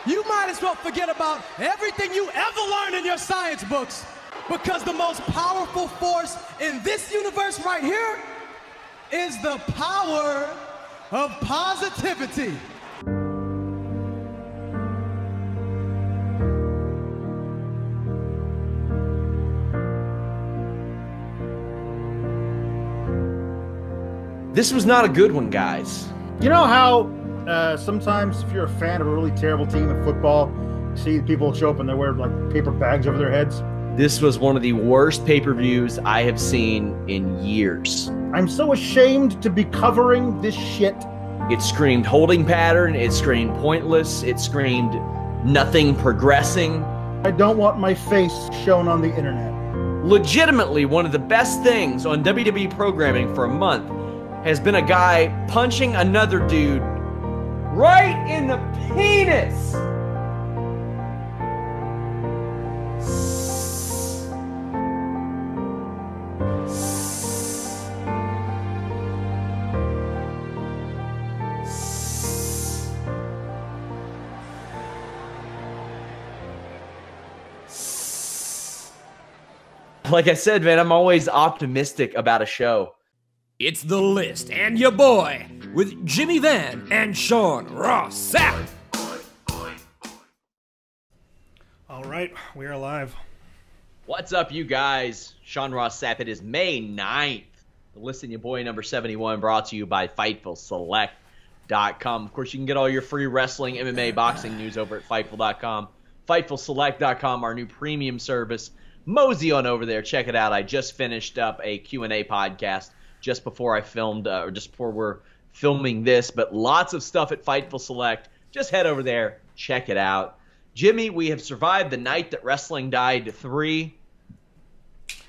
you might as well forget about everything you ever learned in your science books, because the most powerful force in this universe right here is the power of positivity. This was not a good one, guys. You know how sometimes if you're a fan of a really terrible team in football, you see people show up and they wear like paper bags over their heads? This was one of the worst pay-per-views I have seen in years. I'm so ashamed to be covering this shit. It screamed holding pattern, it screamed pointless, it screamed nothing progressing. I don't want my face shown on the internet. Legitimately, one of the best things on WWE programming for a month has been a guy punching another dude right in the penis. Like I said, man, I'm always optimistic about a show. It's The List and your boy with Jimmy Van and Sean Ross Sapp. All right, we are live. What's up, you guys? Sean Ross Sapp. It is May 9th. The List and your boy number 71 brought to you by FightfulSelect.com. Of course, you can get all your free wrestling, MMA, boxing news over at Fightful.com. FightfulSelect.com, our new premium service. Mosey on over there. Check it out. I just finished up a Q&A podcast just before I filmed, or just before we're filming this, but lots of stuff at Fightful Select. Just head over there. Check it out. Jimmy, we have survived the night that wrestling died to 3.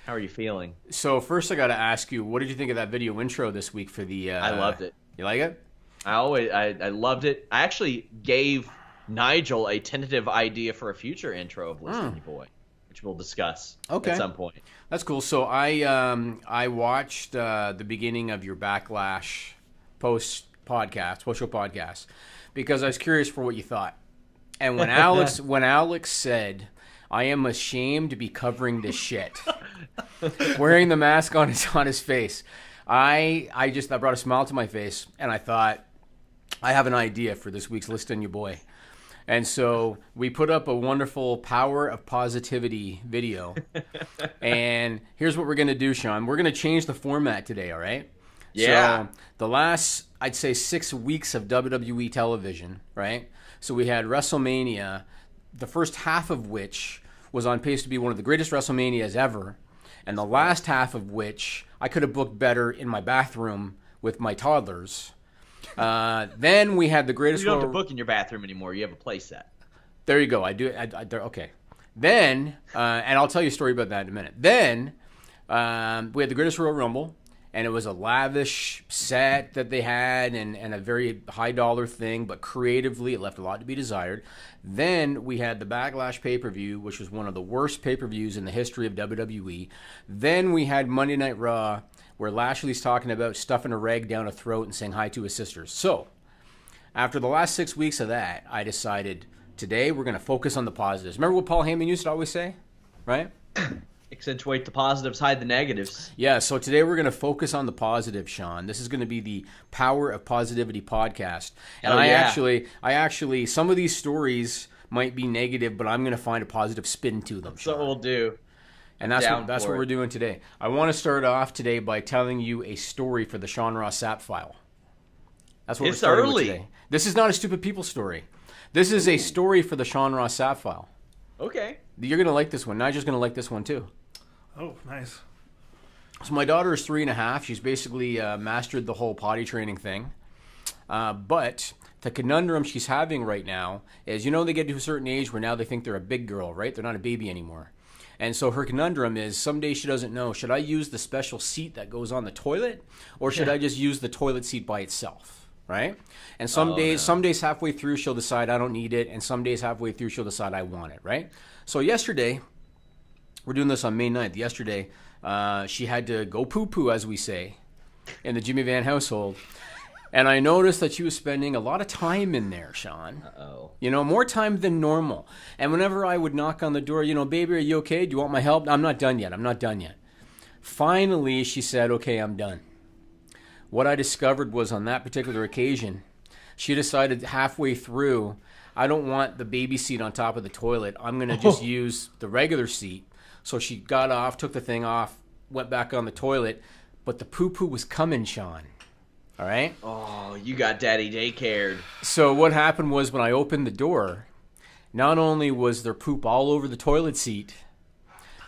How are you feeling? So first I got to ask you, what did you think of that video intro this week for the... I loved it. You like it? I loved it. I actually gave Nigel a tentative idea for a future intro of List and Your Boy, which we'll discuss at some point. That's cool. So I watched the beginning of your Backlash post show podcast, because I was curious for what you thought. And when Alex said, "I am ashamed to be covering this shit," wearing the mask on his face, that brought a smile to my face, and I thought, I have an idea for this week's List and Your Boy. And so we put up a wonderful Power of Positivity video. And here's what we're going to do, Sean. We're going to change the format today, all right? Yeah. So the last, I'd say, 6 weeks of WWE television, right? So we had WrestleMania, the first half of which was on pace to be one of the greatest WrestleManias ever, and the last half of which I could have booked better in my bathroom with my toddlers. Then we had the greatest... You don't have to book in your bathroom anymore. You have a play set. There you go. Okay. Then, and I'll tell you a story about that in a minute. Then we had the greatest Royal Rumble, and it was a lavish set that they had, and a very high-dollar thing, but creatively it left a lot to be desired. Then we had the Backlash pay-per-view, which was one of the worst pay-per-views in the history of WWE. Then we had Monday Night Raw, where Lashley's talking about stuffing a rag down a throat and saying hi to his sisters. So, after the last 6 weeks of that, I decided today we're going to focus on the positives. Remember what Paul Heyman used to always say, right? Accentuate the positives, hide the negatives. Yeah, so today we're going to focus on the positives, Sean. This is going to be the Power of Positivity podcast. And I actually, some of these stories might be negative, but I'm going to find a positive spin to them, Sean. That's what we'll do. And that's what we're doing today. I want to start off today by telling you a story for the Sean Ross Sapp file. That's what we're starting with today. This is not a stupid people story. This is a story for the Sean Ross Sapp file. Okay. You're going to like this one. Nigel's going to like this one too. Oh, nice. So my daughter is 3.5. She's basically mastered the whole potty training thing. But the conundrum she's having right now is, they get to a certain age where now they think they're a big girl, right? They're not a baby anymore. And so her conundrum is, someday she doesn't know, should I use the special seat that goes on the toilet, or should I just use the toilet seat by itself, right? And some days halfway through she'll decide I don't need it, and some days halfway through she'll decide I want it, right? So yesterday, we're doing this on May 9th. Yesterday, she had to go poo-poo, as we say, in the Jimmy Van household. And I noticed that she was spending a lot of time in there, Sean. Uh-oh. You know, more time than normal. And whenever I would knock on the door, you know, baby, are you okay? Do you want my help? I'm not done yet. I'm not done yet. Finally, she said, okay, I'm done. What I discovered was on that particular occasion, she decided halfway through, I don't want the baby seat on top of the toilet. I'm going to just use the regular seat. So she got off, took the thing off, went back on the toilet, but the poo-poo was coming, Sean. All right? Oh, you got daddy daycared. So what happened was when I opened the door, not only was there poop all over the toilet seat,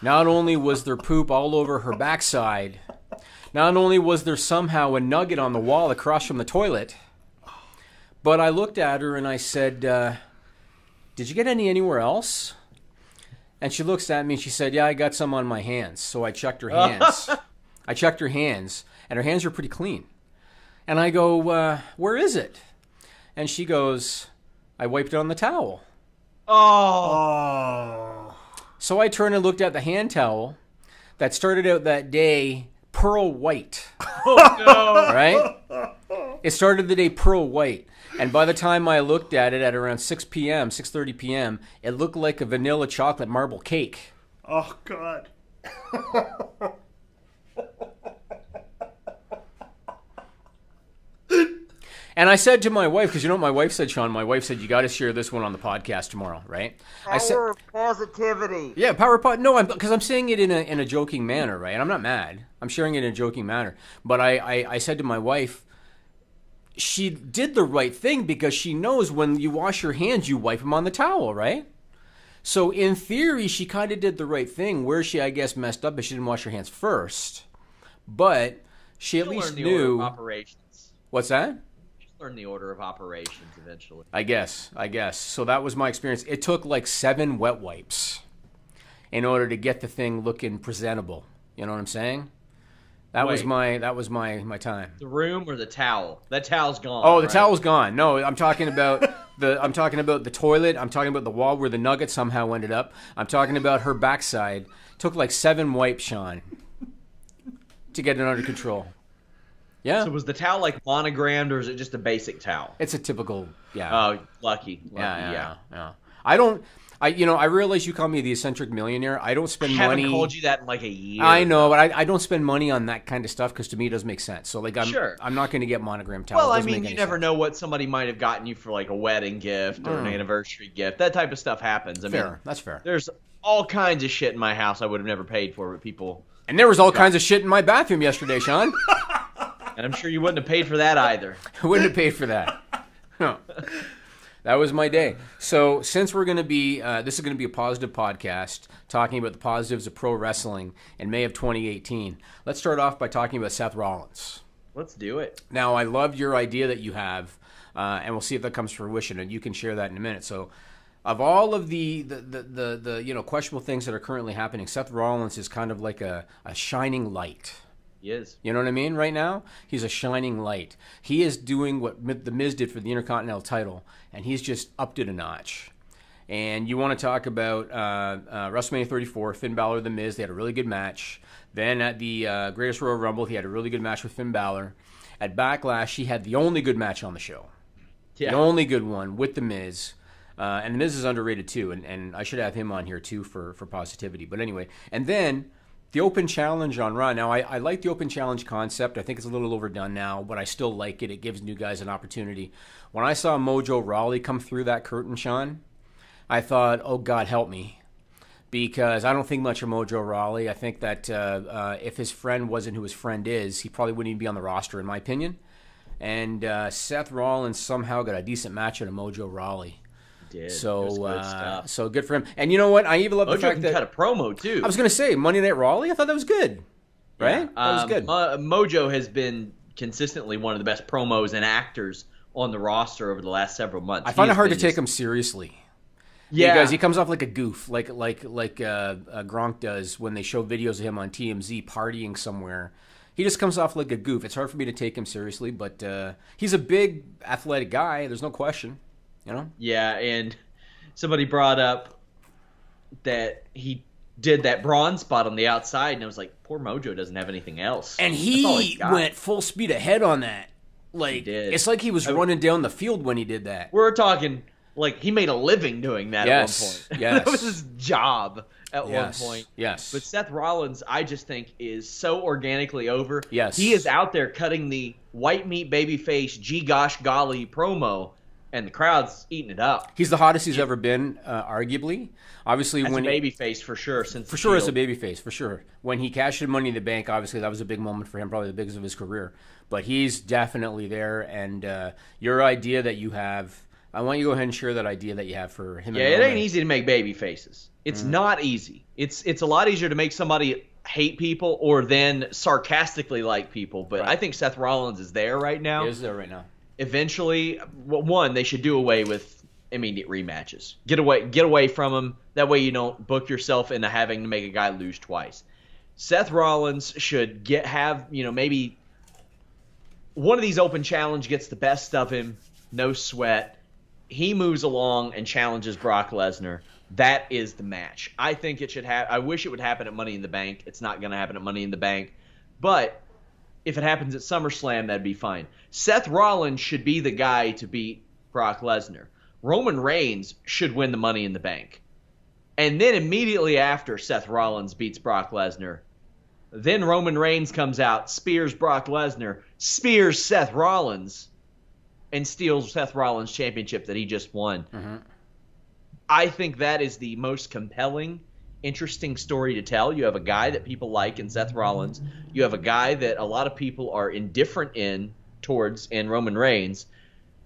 not only was there poop all over her backside, not only was there somehow a nugget on the wall across from the toilet, but I looked at her and I said, did you get anywhere else? And she looks at me and she said, yeah, I got some on my hands. So I checked her hands. I checked her hands, and her hands were pretty clean. And I go, where is it? And she goes, I wiped it on the towel. Oh. So I turned and looked at the hand towel that started out that day pearl white. Oh, no. Right? It started the day pearl white. And by the time I looked at it at around 6 p.m., 6:30 p.m., it looked like a vanilla chocolate marble cake. Oh, God. And I said to my wife, because you know what my wife said, Sean? My wife said, you got to share this one on the podcast tomorrow, right? Power of positivity. Yeah, no, because I'm saying it in a joking manner, right? And I'm not mad. I'm sharing it in a joking manner. But I said to my wife, she did the right thing because she knows when you wash your hands, you wipe them on the towel, right? So in theory, she kind of did the right thing. Where she, I guess, messed up is she didn't wash her hands first. But she at least knew. Order of operations. What's that? Learn the order of operations eventually. I guess. So that was my experience. It took like 7 wet wipes in order to get the thing looking presentable. You know what I'm saying? That was my time. The room or the towel? That towel's gone. Oh, the towel's gone. No, I'm talking about the toilet. I'm talking about the wall where the nugget somehow ended up. I'm talking about her backside. It took like 7 wipes, Sean, to get it under control. Yeah. So was the towel like monogrammed, or is it just a basic towel? It's a typical, yeah. Oh, lucky. Yeah. I realize you call me the eccentric millionaire. I don't spend money. I haven't called you that in like a year. I know, but I don't spend money on that kind of stuff because to me it doesn't make sense. So like I'm not going to get monogram towels. Well, I mean, you never know what somebody might have gotten you for like a wedding gift or an anniversary gift. That type of stuff happens. I mean, that's fair. There's all kinds of shit in my house I would have never paid for, but people. And there was all kinds of shit in my bathroom yesterday, Sean. And I'm sure you wouldn't have paid for that either. I wouldn't have paid for that. No. That was my day. So since we're going to be, this is going to be a positive podcast, talking about the positives of pro wrestling in May of 2018, let's start off by talking about Seth Rollins. Let's do it. Now, I love your idea that you have, and we'll see if that comes to fruition, and you can share that in a minute. So of all of the questionable things that are currently happening, Seth Rollins is kind of like a shining light. He is. You know what I mean? Right now, he's a shining light. He is doing what The Miz did for the Intercontinental title, and he's just upped it a notch. And you want to talk about WrestleMania 34, Finn Balor, The Miz. They had a really good match. Then at the Greatest Royal Rumble, he had a really good match with Finn Balor. At Backlash, he had the only good match on the show. Yeah. The only good one with The Miz. And The Miz is underrated too, and I should have him on here too for positivity. But anyway, and then the Open Challenge on Raw. Now, I like the Open Challenge concept. I think it's a little overdone now, but I still like it. It gives new guys an opportunity. When I saw Mojo Rawley come through that curtain, Sean, I thought, oh, God, help me. Because I don't think much of Mojo Rawley. I think that if his friend wasn't who his friend is, he probably wouldn't even be on the roster, in my opinion. And Seth Rollins somehow got a decent match out of Mojo Rawley. Did. So good for him. And you know what? I even love the fact that had a promo too. I was going to say Monday Night Rawley. I thought that was good. Right? Yeah. That was good. Mojo has been consistently one of the best promos and actors on the roster over the last several months. I find it hard to take him seriously. Yeah, because he comes off like a goof, like Gronk does when they show videos of him on TMZ partying somewhere. He just comes off like a goof. It's hard for me to take him seriously, but he's a big athletic guy. There's no question. You know? Yeah, and somebody brought up that he did that bronze spot on the outside, and I was like, poor Mojo doesn't have anything else. And he went full speed ahead on that. Like, did. it's like he was running down the field when he did that. We're talking like he made a living doing that at one point. Yes. That was his job at one point. Yes. But Seth Rollins, I just think, is so organically over. Yes. He is out there cutting the white meat babyface, gee gosh golly promo, and the crowd's eating it up. He's the hottest he's ever been, arguably. Obviously, As when a babyface, for sure. As a babyface, for sure. When he cashed in Money in the Bank, obviously that was a big moment for him, probably the biggest of his career. But he's definitely there. And your idea that you have, I want you to go ahead and share that idea that you have for him. Yeah, it ain't easy to make baby faces. It's not easy. It's a lot easier to make somebody hate people or then sarcastically like people. But I think Seth Rollins is there right now. He is there right now. Eventually, one, they should do away with immediate rematches. Get away from them. That way you don't book yourself into having to make a guy lose twice. Seth Rollins should have maybe one of these open challenge gets the best of him, no sweat. He moves along and challenges Brock Lesnar. That is the match. I think it should I wish it would happen at Money in the Bank. It's not going to happen at Money in the Bank. But if it happens at SummerSlam, that'd be fine. Seth Rollins should be the guy to beat Brock Lesnar. Roman Reigns should win the Money in the Bank. And then immediately after Seth Rollins beats Brock Lesnar, then Roman Reigns comes out, spears Brock Lesnar, spears Seth Rollins, and steals Seth Rollins' championship that he just won. Mm-hmm. I think that is the most compelling, interesting story to tell. You have a guy that people like in Seth Rollins. You have a guy that a lot of people are indifferent towards in Roman Reigns.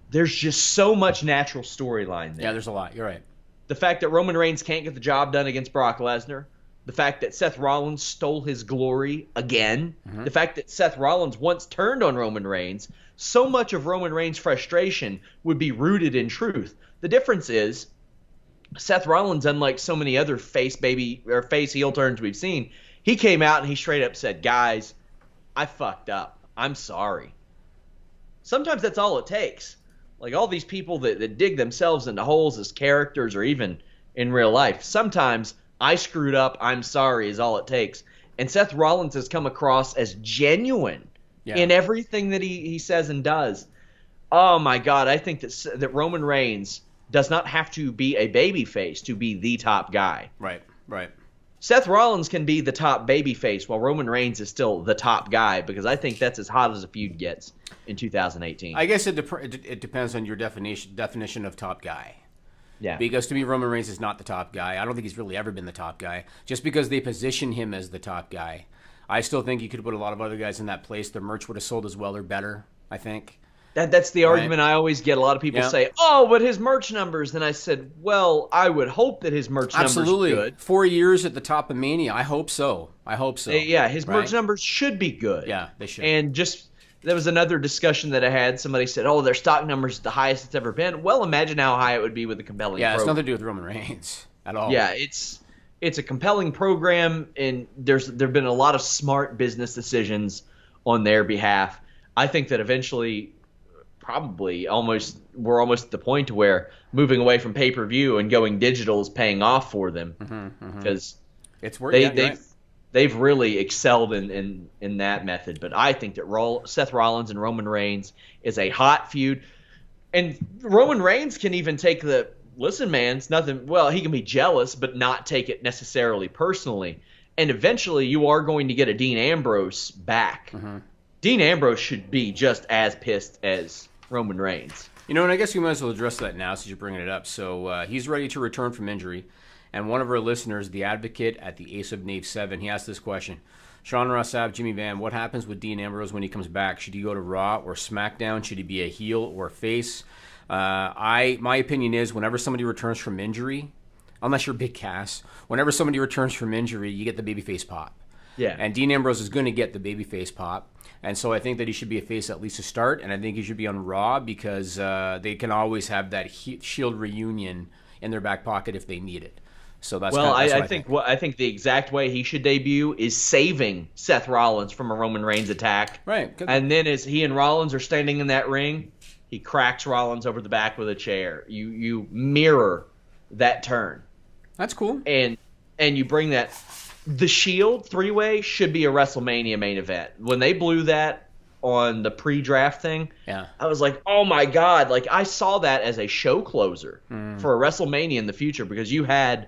There's just so much natural storyline there. Yeah, there's a lot. You're right. The fact that Roman Reigns can't get the job done against Brock Lesnar. The fact that Seth Rollins stole his glory again. Mm-hmm. The fact that Seth Rollins once turned on Roman Reigns. So much of Roman Reigns' frustration would be rooted in truth. The difference is Seth Rollins, unlike so many other face heel turns we've seen, he came out and he straight up said, guys, I fucked up. I'm sorry. Sometimes that's all it takes. Like all these people that dig themselves into holes as characters or even in real life, sometimes I screwed up, I'm sorry is all it takes. And Seth Rollins has come across as genuine in everything that he says and does. Oh, my God. I think that Roman Reigns does not have to be a babyface to be the top guy. Right. Seth Rollins can be the top babyface while Roman Reigns is still the top guy because I think that's as hot as a feud gets in 2018. I guess it depends on your definition of top guy. Yeah. Because to me, Roman Reigns is not the top guy. I don't think he's really ever been the top guy. Just because they position him as the top guy. I still think you could put a lot of other guys in that place. The merch would have sold as well or better, I think. That's the argument I always get. A lot of people say, oh, but his merch numbers. And I said, well, I would hope that his merch numbers are good. 4 years at the top of Mania. I hope so. His merch numbers should be good. Yeah, they should. And there was another discussion that I had. Somebody said, oh, their stock numbers are the highest it's ever been. Well, imagine how high it would be with a compelling program. Yeah, it's nothing to do with Roman Reigns at all. Yeah, it's a compelling program, and there have been a lot of smart business decisions on their behalf. I think that eventually, probably we're almost at the point where moving away from pay-per-view and going digital is paying off for them because it's working. They've really excelled in that method. But I think that Seth Rollins and Roman Reigns is a hot feud, and Roman Reigns can even take listen, man, it's nothing. Well, he can be jealous, but not take it necessarily personally. And eventually, you are going to get a Dean Ambrose back. Mm-hmm. Dean Ambrose should be just as pissed as Roman Reigns. And I guess we might as well address that now since you're bringing it up. So he's ready to return from injury. And one of our listeners, the advocate at the Ace of Knave 7, he asked this question. Sean, Ross Sapp, Jimmy Van, what happens with Dean Ambrose when he comes back? Should he go to Raw or SmackDown? Should he be a heel or a face? My opinion is whenever somebody returns from injury, unless you're Big Cass, whenever somebody returns from injury, you get the babyface pop. Yeah. And Dean Ambrose is going to get the babyface pop. And so I think that he should be a face at least to start, and I think he should be on Raw because they can always have that Shield reunion in their back pocket if they need it. So that's I think the exact way he should debut is saving Seth Rollins from a Roman Reigns attack. Right. And then as he and Rollins are standing in that ring, he cracks Rollins over the back with a chair. You mirror that turn. That's cool. And you bring that. The Shield 3-way should be a WrestleMania main event. When they blew that, on the pre-draft thing, Yeah. I was like, oh my God. Like, I saw that as a show closer for a WrestleMania in the future, because you had,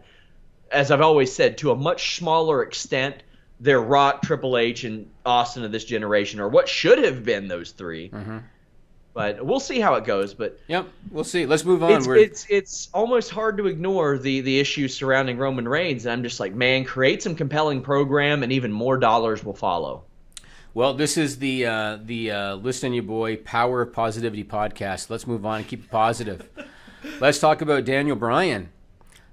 as I've always said, to a much smaller extent, their Rock, Triple H, and Austin of this generation, or what should have been those three. But we'll see how it goes. But Yep, we'll see. Let's move on. It's almost hard to ignore the issues surrounding Roman Reigns. And I'm just like, man, create some compelling program, and even more dollars will follow. Well, this is the Listen Your Boy Power of Positivity podcast. Let's move on and keep it positive. Let's talk about Daniel Bryan.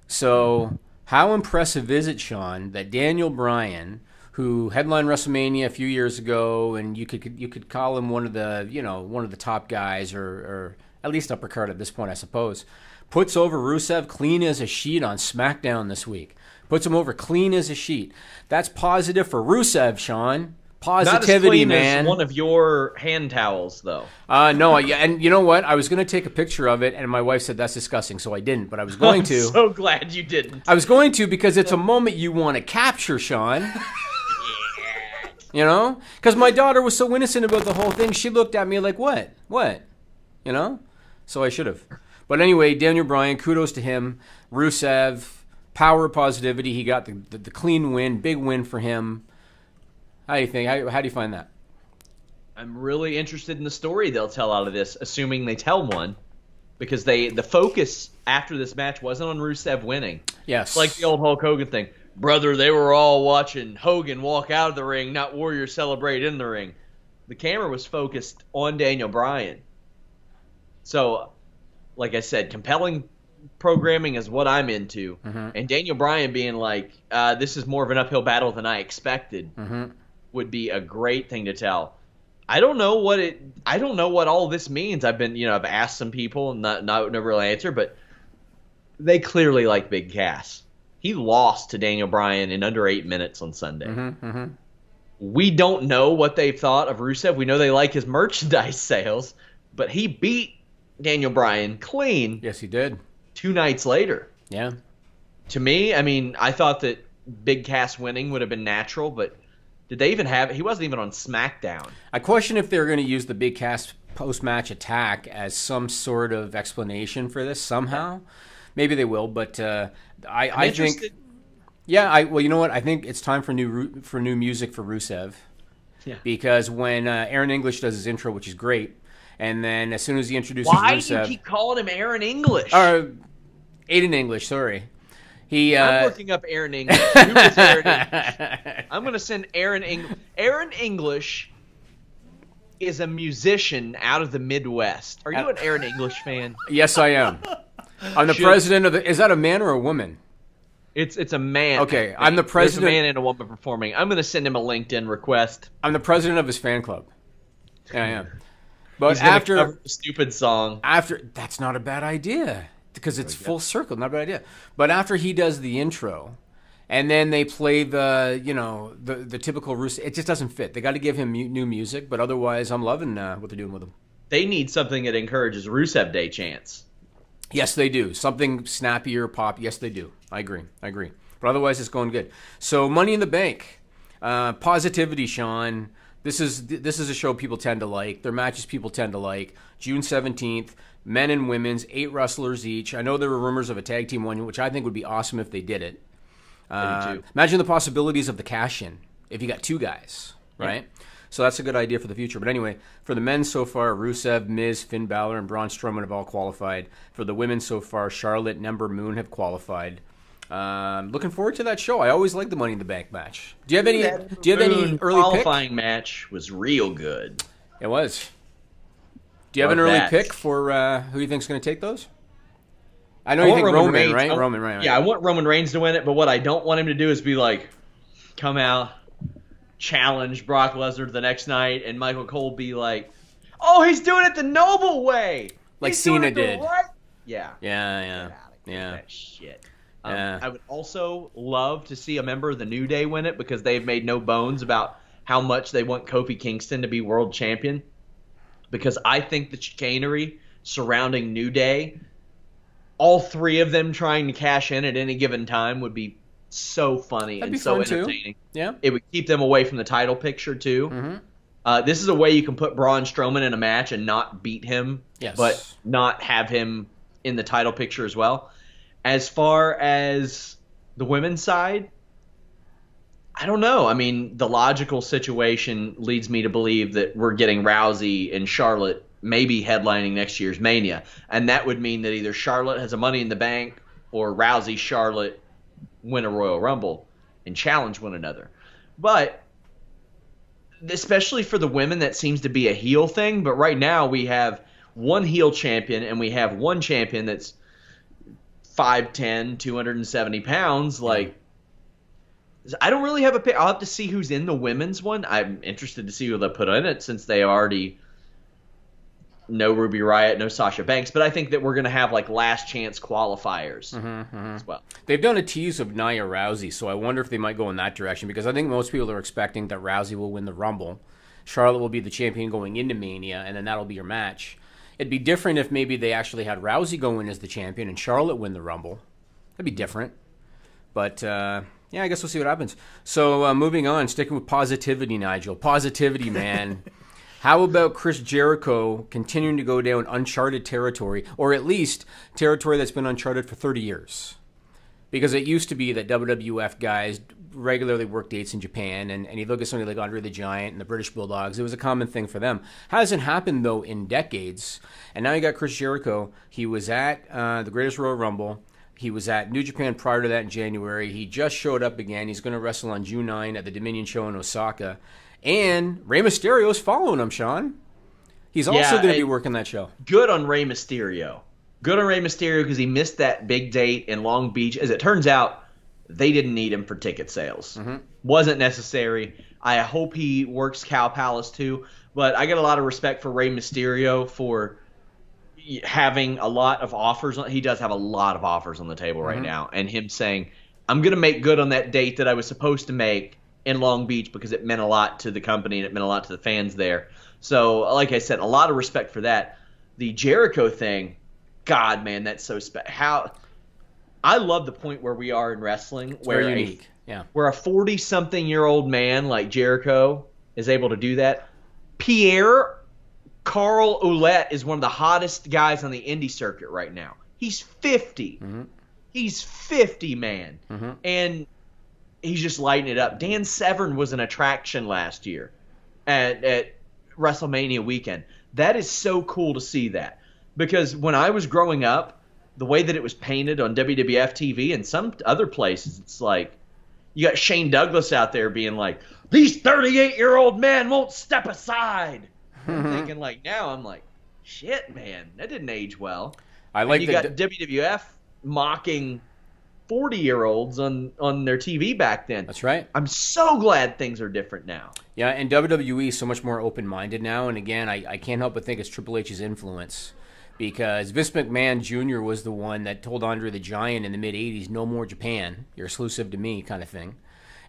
So, how impressive is it, Sean, that Daniel Bryan, who headlined WrestleMania a few years ago, and you could call him one of the top guys, or at least upper card at this point, I suppose, puts over Rusev clean as a sheet on SmackDown this week. Puts him over clean as a sheet. That's positive for Rusev, Sean. Positivity, Not as clean man. as one of your hand towels, though. No, and you know what? I was going to take a picture of it, and my wife said that's disgusting, so I didn't. But I was going to. I'm so glad you didn't. I was going to, because it's a moment you want to capture, Sean. You know? Because my daughter was so innocent about the whole thing. She looked at me like, what? What? You know? So I should have. But anyway, Daniel Bryan, kudos to him. Rusev, power of positivity. He got the clean win, big win for him. How do you think? How do you find that? I'm really interested in the story they'll tell out of this, assuming they tell one, because the focus after this match wasn't on Rusev winning. Yes. It's like the old Hulk Hogan thing. Brother, they were all watching Hogan walk out of the ring, not Warrior celebrate in the ring. The camera was focused on Daniel Bryan. So, like I said, compelling programming is what I'm into. And Daniel Bryan being like, this is more of an uphill battle than I expected, would be a great thing to tell. I don't know what all this means. I've asked some people and no real answer, but they clearly like Big Cass. He lost to Daniel Bryan in under 8 minutes on Sunday. We don't know what they've thought of Rusev. We know they like his merchandise sales, but he beat Daniel Bryan clean. Yes, he did. 2 nights later. Yeah. To me, I mean, I thought that Big Cass winning would have been natural, but did they even have it? He wasn't even on SmackDown. I question if they're going to use the Big Cass post-match attack as some sort of explanation for this somehow. Maybe they will, but I think, well, you know what? I think it's time for new music for Rusev. Yeah. Because when Aaron English does his intro, which is great, and then as soon as he introduces Rusev, why do you keep calling him Aaron English? Aiden English, sorry. I'm looking up Aaron English. Who is Aaron English? I'm going to send Aaron English. Aaron English is a musician out of the Midwest. Are you an Aaron English fan? Yes, I am. I'm the president of the... Is that a man or a woman? It's a man. Okay, I'm the president... There's a man and a woman performing. I'm going to send him a LinkedIn request. I'm the president of his fan club. Yeah, I am. But he's after cover the stupid song. That's not a bad idea, because it's full circle, not a bad idea. But after he does the intro, and then they play the typical Rusev, it just doesn't fit. They got to give him new music, but otherwise, I'm loving what they're doing with him. They need something that encourages Rusev Day chants. Yes, they do. Something snappier, pop. Yes, they do. I agree. But otherwise, it's going good. So, Money in the Bank, positivity, Sean. This is a show people tend to like. Their matches people tend to like. June 17th, men and women's, 8 wrestlers each. I know there were rumors of a tag team one, which I think would be awesome if they did it. Imagine the possibilities of the cash-in if you got 2 guys, right? Yeah. So that's a good idea for the future. But anyway, for the men so far, Rusev, Miz, Finn Balor, and Braun Strowman have all qualified. For the women so far, Charlotte and Ember Moon have qualified. Looking forward to that show. I always like the Money in the Bank match. Do you have any early qualifying match was real good. It was. Do you have an early pick for who you think is going to take those? I know you think Roman, right? Roman, right? Yeah, I want Roman Reigns to win it, but what I don't want him to do is be like, come out, challenge Brock Lesnar the next night, and Michael Cole be like, oh, he's doing it the noble way. Like Cena did. Yeah. Yeah. That shit. I would also love to see a member of the New Day win it, because they've made no bones about how much they want Kofi Kingston to be world champion. Because I think the chicanery surrounding New Day, all 3 of them trying to cash in at any given time, would be so funny and so entertaining. Yeah, it would keep them away from the title picture too. This is a way you can put Braun Strowman in a match and not beat him, but not have him in the title picture as well. As far as the women's side, I don't know. I mean, the logical situation leads me to believe that we're getting Rousey and Charlotte maybe headlining next year's Mania. And that would mean that either Charlotte has a Money in the Bank or Rousey, Charlotte win a Royal Rumble and challenge one another. But especially for the women, that seems to be a heel thing. But right now we have one heel champion and we have one champion that's 5'10", 270 pounds. Like, I don't really have a pick. I'll have to see who's in the women's one. I'm interested to see who they put in it since they already no Ruby Riott, no Sasha Banks. But I think that we're going to have like last chance qualifiers as well. They've done a tease of Nia Rousey, so I wonder if they might go in that direction because I think most people are expecting that Rousey will win the Rumble. Charlotte will be the champion going into Mania, and then that'll be your match. It'd be different if maybe they actually had Rousey go in as the champion and Charlotte win the Rumble. That'd be different. But, yeah, I guess we'll see what happens. So, moving on, sticking with positivity, Nigel. Positivity, man. How about Chris Jericho continuing to go down uncharted territory, or at least territory that's been uncharted for 30 years? Because it used to be that WWF guys regularly worked dates in Japan, and you look at somebody like Andre the Giant and the British Bulldogs, it was a common thing for them. Hasn't happened, though, in decades. And now you got Chris Jericho. He was at the Greatest Royal Rumble. He was at New Japan prior to that in January. He just showed up again. He's going to wrestle on June 9 at the Dominion Show in Osaka. And Rey Mysterio's following him, Sean. He's also going to be working that show. Good on Rey Mysterio. Good on Rey Mysterio because he missed that big date in Long Beach. As it turns out, they didn't need him for ticket sales. Wasn't necessary. I hope he works Cow Palace too. But I got a lot of respect for Rey Mysterio for having a lot of offers. He does have a lot of offers on the table right now. And him saying, I'm going to make good on that date that I was supposed to make in Long Beach because it meant a lot to the company and it meant a lot to the fans there. So, like I said, a lot of respect for that. The Jericho thing, God, man, that's so special. I love the point where we are in wrestling, where unique. Where a 40-something-year-old man like Jericho is able to do that. Pierre Carl Ouellette is one of the hottest guys on the indie circuit right now. He's 50. He's 50, man. And he's just lighting it up. Dan Severn was an attraction last year at WrestleMania weekend. That is so cool to see that. Because when I was growing up, the way that it was painted on WWF TV and some other places, it's like you got Shane Douglas out there being like, these 38-year-old men won't step aside. I'm thinking like now I'm like, shit, man, that didn't age well. I like you got WWF mocking 40-year-olds on their TV back then. That's right. I'm so glad things are different now. Yeah, and WWE is so much more open-minded now. And again, I can't help but think it's Triple H's influence. Because Vince McMahon Jr. was the one that told Andre the Giant in the mid-'80s, no more Japan, you're exclusive to me kind of thing.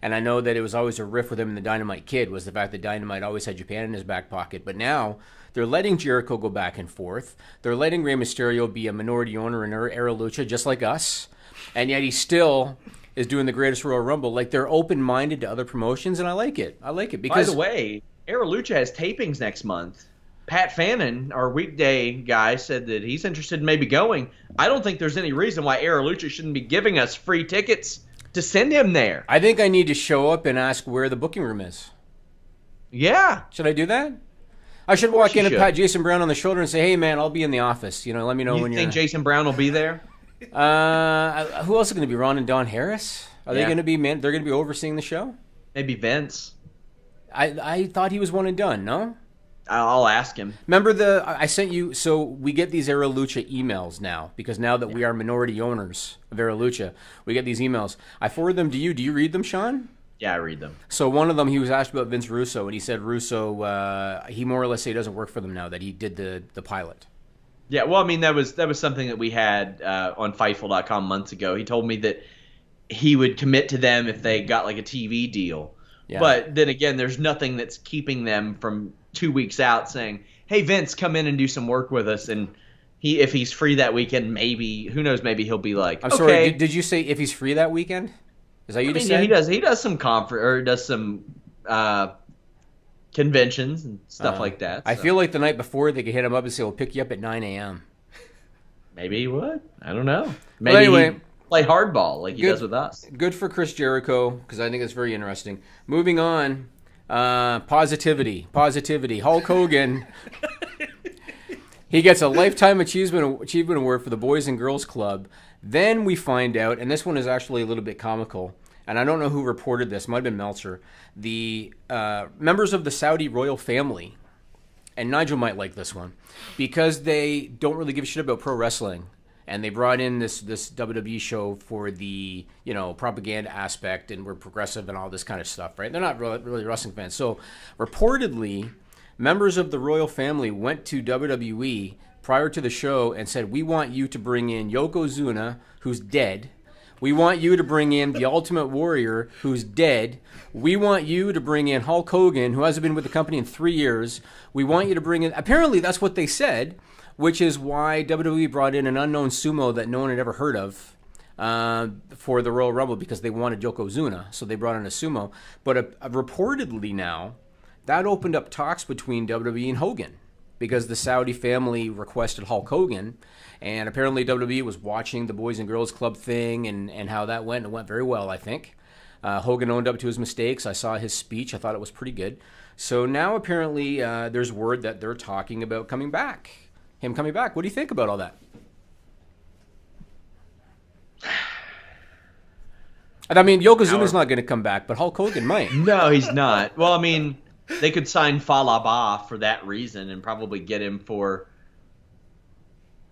And I know that it was always a riff with him and the Dynamite Kid, was the fact that Dynamite always had Japan in his back pocket. But now they're letting Jericho go back and forth. They're letting Rey Mysterio be a minority owner in Era Lucha, just like us. And yet he still is doing the Greatest Royal Rumble. Like, they're open-minded to other promotions, and I like it. I like it because... By the way, Era Lucha has tapings next month. Pat Fannin, our weekday guy, said that he's interested in maybe going. I don't think there's any reason why Era Lucha shouldn't be giving us free tickets to send him there. I think I need to show up and ask where the booking room is. Yeah. Should I do that? I should walk in and pat Jason Brown on the shoulder and say, hey, man, I'll be in the office. You know, let me know when you're... You think Jason Brown will be there? Who else is going to be? Ron and Don Harris? Are they going to be... They're going to be overseeing the show? Maybe Vince. I thought he was one and done, no? I'll ask him. Remember I sent you, so we get these Era Lucha emails now, because now that we are minority owners of Era Lucha, we get these emails. I forward them to you. Do you read them, Sean? Yeah, I read them. So one of them, he was asked about Vince Russo, and he said Russo, he more or less said he doesn't work for them now, that he did the pilot. Yeah, well, I mean, that was something that we had on Fightful.com months ago. He told me that he would commit to them if they got like a TV deal. Yeah. But then again, there's nothing that's keeping them from 2 weeks out saying, hey, Vince, come in and do some work with us. And if he's free that weekend, maybe, who knows, maybe he'll be like, I'm sorry, did you say if he's free that weekend? Is that you just said? Yeah, he does some conference, or does some conventions and stuff like that. I feel like the night before they could hit him up and say, "We'll pick you up at 9 a.m." Maybe he would. I don't know. Maybe well, anyway, he'd play hardball like he does with us. Good for Chris Jericho, because I think it's very interesting. Moving on, positivity. Hulk Hogan, he gets a Lifetime Achievement Award for the Boys and Girls Club. Then we find out, and this one is actually a little bit comical, and I don't know who reported this, might have been Meltzer, the members of the Saudi royal family, and Nigel might like this one, because they don't really give a shit about pro wrestling, and they brought in this WWE show for the, you know, propaganda aspect, and we're progressive and all this kind of stuff, right? They're not really wrestling fans. So reportedly, members of the royal family went to WWE prior to the show and said, "We want you to bring in Yokozuna, who's dead. We want you to bring in the Ultimate Warrior, who's dead. We want you to bring in Hulk Hogan, who hasn't been with the company in 3 years. We want you to bring in..." Apparently, that's what they said, which is why WWE brought in an unknown sumo that no one had ever heard of for the Royal Rumble, because they wanted Yokozuna, so they brought in a sumo. But reportedly now, that opened up talks between WWE and Hogan, because the Saudi family requested Hulk Hogan, and apparently WWE was watching the Boys and Girls Club thing and how that went. It went very well, I think. Hogan owned up to his mistakes. I saw his speech. I thought it was pretty good. So now apparently there's word that they're talking about coming back. Him coming back. What do you think about all that? I mean, Yokozuna's not going to come back, but Hulk Hogan might. No, he's not. Well, I mean, they could sign Falaba for that reason and probably get him for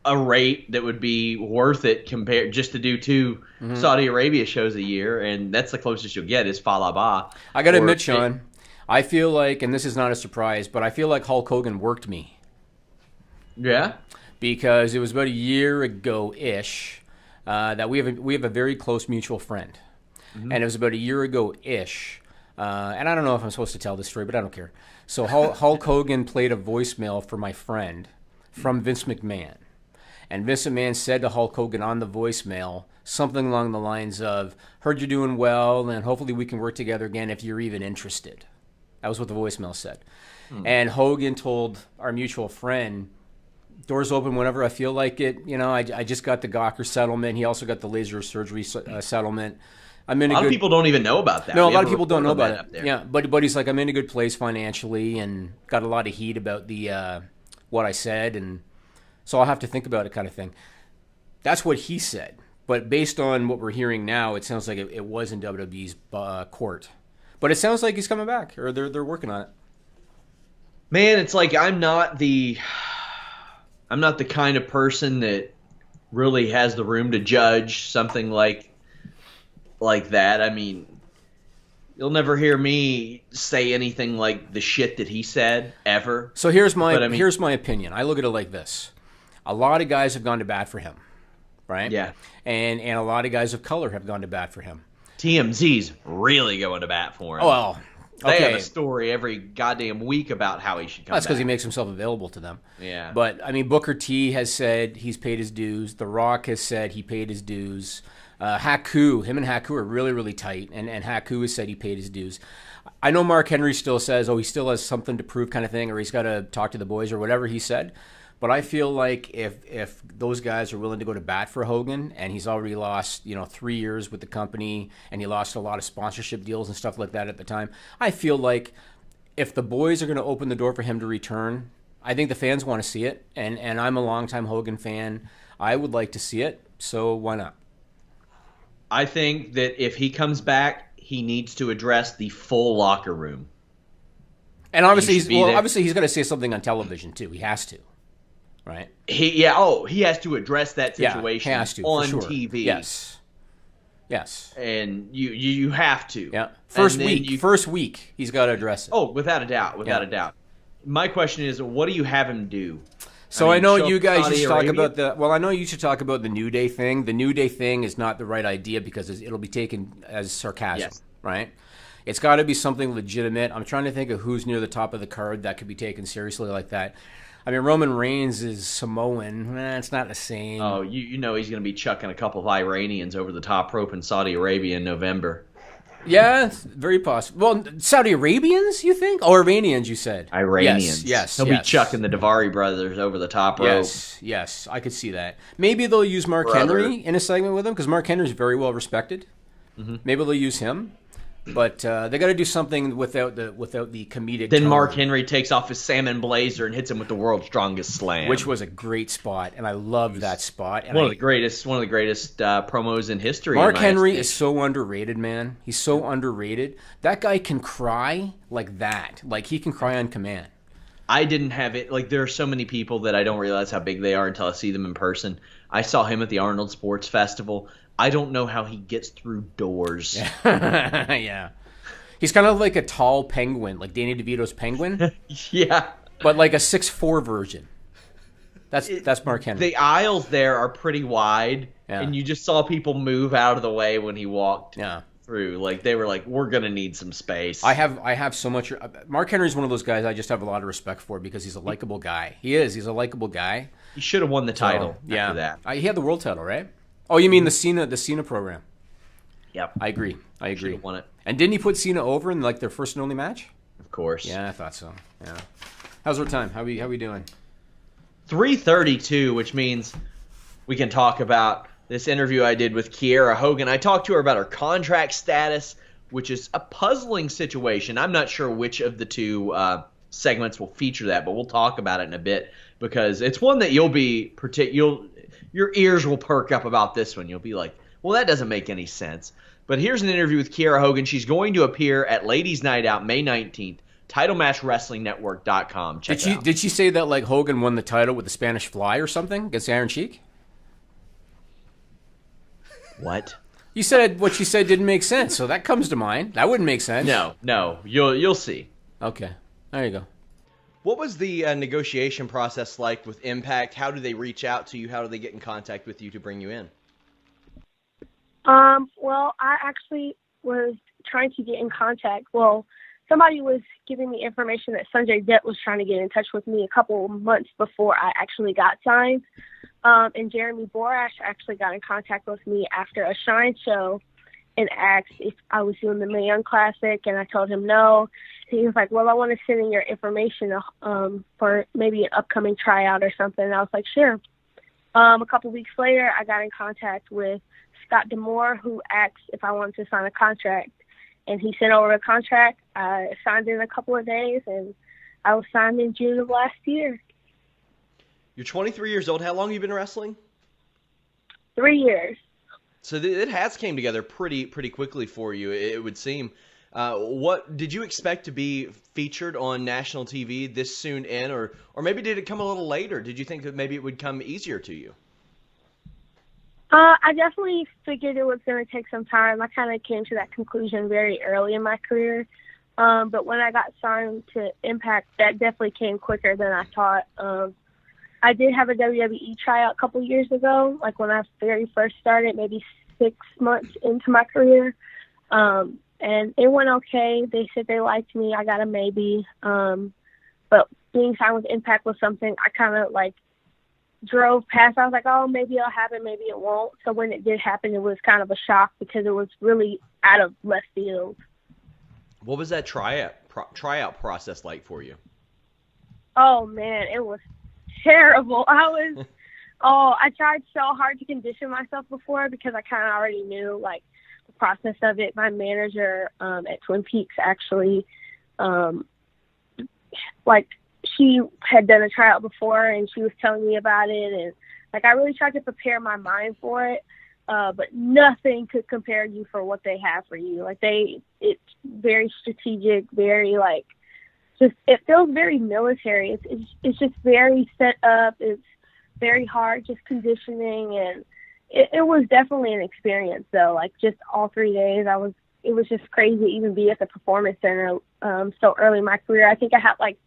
a rate that would be worth it compared just to do 2 Saudi Arabia shows a year, and that's the closest you'll get is Falaba. I got to admit, Sean, I feel like, and this is not a surprise, but I feel like Hulk Hogan worked me. Yeah? Because it was about a year ago-ish that we have a very close mutual friend. And it was about a year ago-ish. And I don't know if I'm supposed to tell this story, but I don't care. So Hulk Hogan played a voicemail for my friend from Vince McMahon. And Vince McMahon said to Hulk Hogan on the voicemail something along the lines of, "Heard you're doing well, and hopefully we can work together again if you're even interested." That was what the voicemail said. And Hogan told our mutual friend, "Doors open whenever I feel like it. You know, I just got the Gawker settlement. He also got the laser surgery settlement. I'm in a lot of people don't even know about that. No, a lot of people don't know about it. Yeah, but he's like, I'm in a good place financially, and got a lot of heat about the what I said, and so I'll have to think about it, kind of thing." That's what he said. But based on what we're hearing now, it sounds like it was in WWE's court. But it sounds like he's coming back, or they're working on it. Man, it's like I'm not the kind of person that really has the room to judge something like that. I mean, you'll never hear me say anything like the shit that he said ever. So here's my opinion. I look at it like this: a lot of guys have gone to bat for him, right? Yeah. And a lot of guys of color have gone to bat for him. TMZ's really going to bat for him. Oh, well, okay. They have a story every goddamn week about how he should come back. That's because he makes himself available to them. Yeah. But, I mean, Booker T has said he's paid his dues. The Rock has said he paid his dues. Haku, him and Haku are really, really tight, and Haku has said he paid his dues. I know Mark Henry still says, he still has something to prove kind of thing, or he's got to talk to the boys or whatever he said. But I feel like if those guys are willing to go to bat for Hogan, and he's already lost 3 years with the company, and he lost a lot of sponsorship deals and stuff like that at the time, I feel like if the boys are going to open the door for him to return, I think the fans want to see it, and I'm a longtime Hogan fan. I would like to see it, so why not? I think that if he comes back, he needs to address the full locker room. And obviously, he's going to say something on television too. He has to, right? He has to address that situation on TV. Yes. And you have to. Yeah. First week, he's got to address it. Oh, without a doubt, a doubt. My question is, what do you have him do? So I know you guys used to talk about I know you should talk about the New Day thing. The New Day thing is not the right idea because it'll be taken as sarcasm, right? It's got to be something legitimate. I'm trying to think of who's near the top of the card that could be taken seriously like that. I mean, Roman Reigns is Samoan. It's not the same. Oh, you know he's going to be chucking a couple of Iranians over the top rope in Saudi Arabia in November. Yeah, it's very possible. Well, Saudi Arabians, you think? Oh, Iranians, you said. Iranians. Yes. He'll be chucking the Davari brothers over the top rope. Yes, I could see that. Maybe they'll use Mark Henry in a segment with him, because Mark Henry's very well respected. Mm-hmm. Maybe they'll use him. But they got to do something without the comedic. Then tone. Mark Henry takes off his salmon blazer and hits him with the world's strongest slam, which was a great spot, and I loved that spot. And one of the greatest promos in history. Mark Henry is so underrated, man. He's so underrated. That guy can cry like that. Like, he can cry on command. I didn't have it. Like, there are so many people that I don't realize how big they are until I see them in person. I saw him at the Arnold Sports Festival. I don't know how he gets through doors. Yeah. He's kind of like a tall penguin, like Danny DeVito's penguin. Yeah. But like a 6'4" version. That's Mark Henry. The aisles there are pretty wide, yeah. And you just saw people move out of the way when he walked through. Like, they were like, we're going to need some space. I have so much. Mark Henry's one of those guys I just have a lot of respect for because he's a likable guy. He is. He's a likable guy. He should have won the title after that. He had the world title, right? Oh, you mean the Cena program? Yep. I agree. Should have won it. And didn't he put Cena over in like their first and only match? Of course. Yeah, I thought so. Yeah. How's our time? How we doing? 3:32, which means we can talk about this interview I did with Kiera Hogan. I talked to her about her contract status, which is a puzzling situation. I'm not sure which of the two segments will feature that, but we'll talk about it in a bit because it's one that your ears will perk up about this one. You'll be like, well, that doesn't make any sense. But here's an interview with Kiera Hogan. She's going to appear at Ladies Night Out May 19th. TitleMatchWrestlingNetwork.com. Check it out. Did she say that like Hogan won the title with the Spanish Fly or something against Iron Sheik? What? You said what she said didn't make sense, so that comes to mind. That wouldn't make sense. No. You'll see. Okay. There you go. What was the negotiation process like with Impact? How do they reach out to you? How do they get in contact with you to bring you in? Well, I actually was trying to get in contact. Well, somebody was giving me information that Sanjay Dutt was trying to get in touch with me a couple months before I actually got signed. And Jeremy Borash actually got in contact with me after a Shine show and asked if I was doing the Mae Young Classic, and I told him no. And he was like, well, I want to send in your information for maybe an upcoming tryout or something. And I was like, sure. A couple weeks later, I got in contact with Scott D'Amore, who asked if I wanted to sign a contract. And he sent over a contract. I signed in a couple of days, and I was signed in June of last year. You're 23 years old. How long have you been wrestling? 3 years. So it has came together pretty quickly for you, it would seem. What did you expect to be featured on national TV this soon in, or maybe did it come a little later? Did you think that maybe it would come easier to you? I definitely figured it was going to take some time. I kind of came to that conclusion very early in my career. But when I got signed to Impact, that definitely came quicker than I thought. I did have a WWE tryout a couple years ago, like when I very first started, maybe 6 months into my career. And it went okay. They said they liked me. I got a maybe. But being signed with Impact was something I kind of like drove past. I was like, oh, maybe it'll happen, maybe it won't. So when it did happen, it was kind of a shock because it was really out of left field. What was that tryout process like for you? Oh, man, it was terrible. I tried so hard to condition myself before because I kind of already knew, like, the process of it. My manager at Twin Peaks actually, she had done a tryout before, and she was telling me about it. And, like, I really tried to prepare my mind for it. But nothing could compare you for what they have for you. Like it's very strategic, very it feels very military. It's just very set up. It's very hard, just conditioning, and it was definitely an experience though. Like just all 3 days, it was just crazy to even be at the Performance Center so early in my career. I think I had like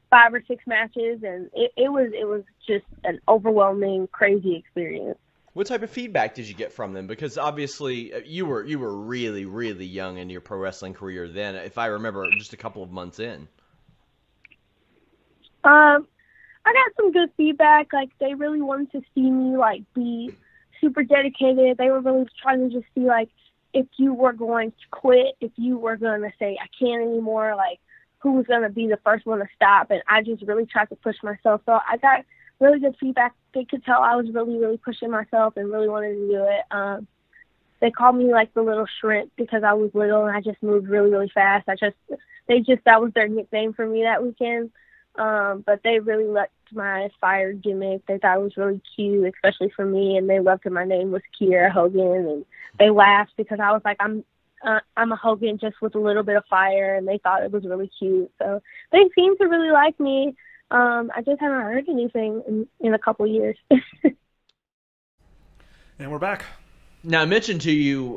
5 or 6 matches, and it was just an overwhelming, crazy experience. What type of feedback did you get from them? Because obviously you were really, really young in your pro wrestling career then, if I remember, just a couple of months in. I got some good feedback. Like they really wanted to see me like be super dedicated. They were really trying to just see like if you were going to quit, if you were going to say, I can't anymore, like, who was going to be the first one to stop. And I just really tried to push myself. So I got really good feedback. They could tell I was really, really pushing myself and really wanted to do it. They called me like the little shrimp because I was little and I just moved really, really fast. That was their nickname for me that weekend. But they really liked my fire gimmick. They thought it was really cute, especially for me. And they loved that my name was Kiera Hogan. And they laughed because I was like, I'm a Hogan just with a little bit of fire, and they thought it was really cute. So they seem to really like me. I just haven't heard anything in a couple years. And we're back. Now, I mentioned to you,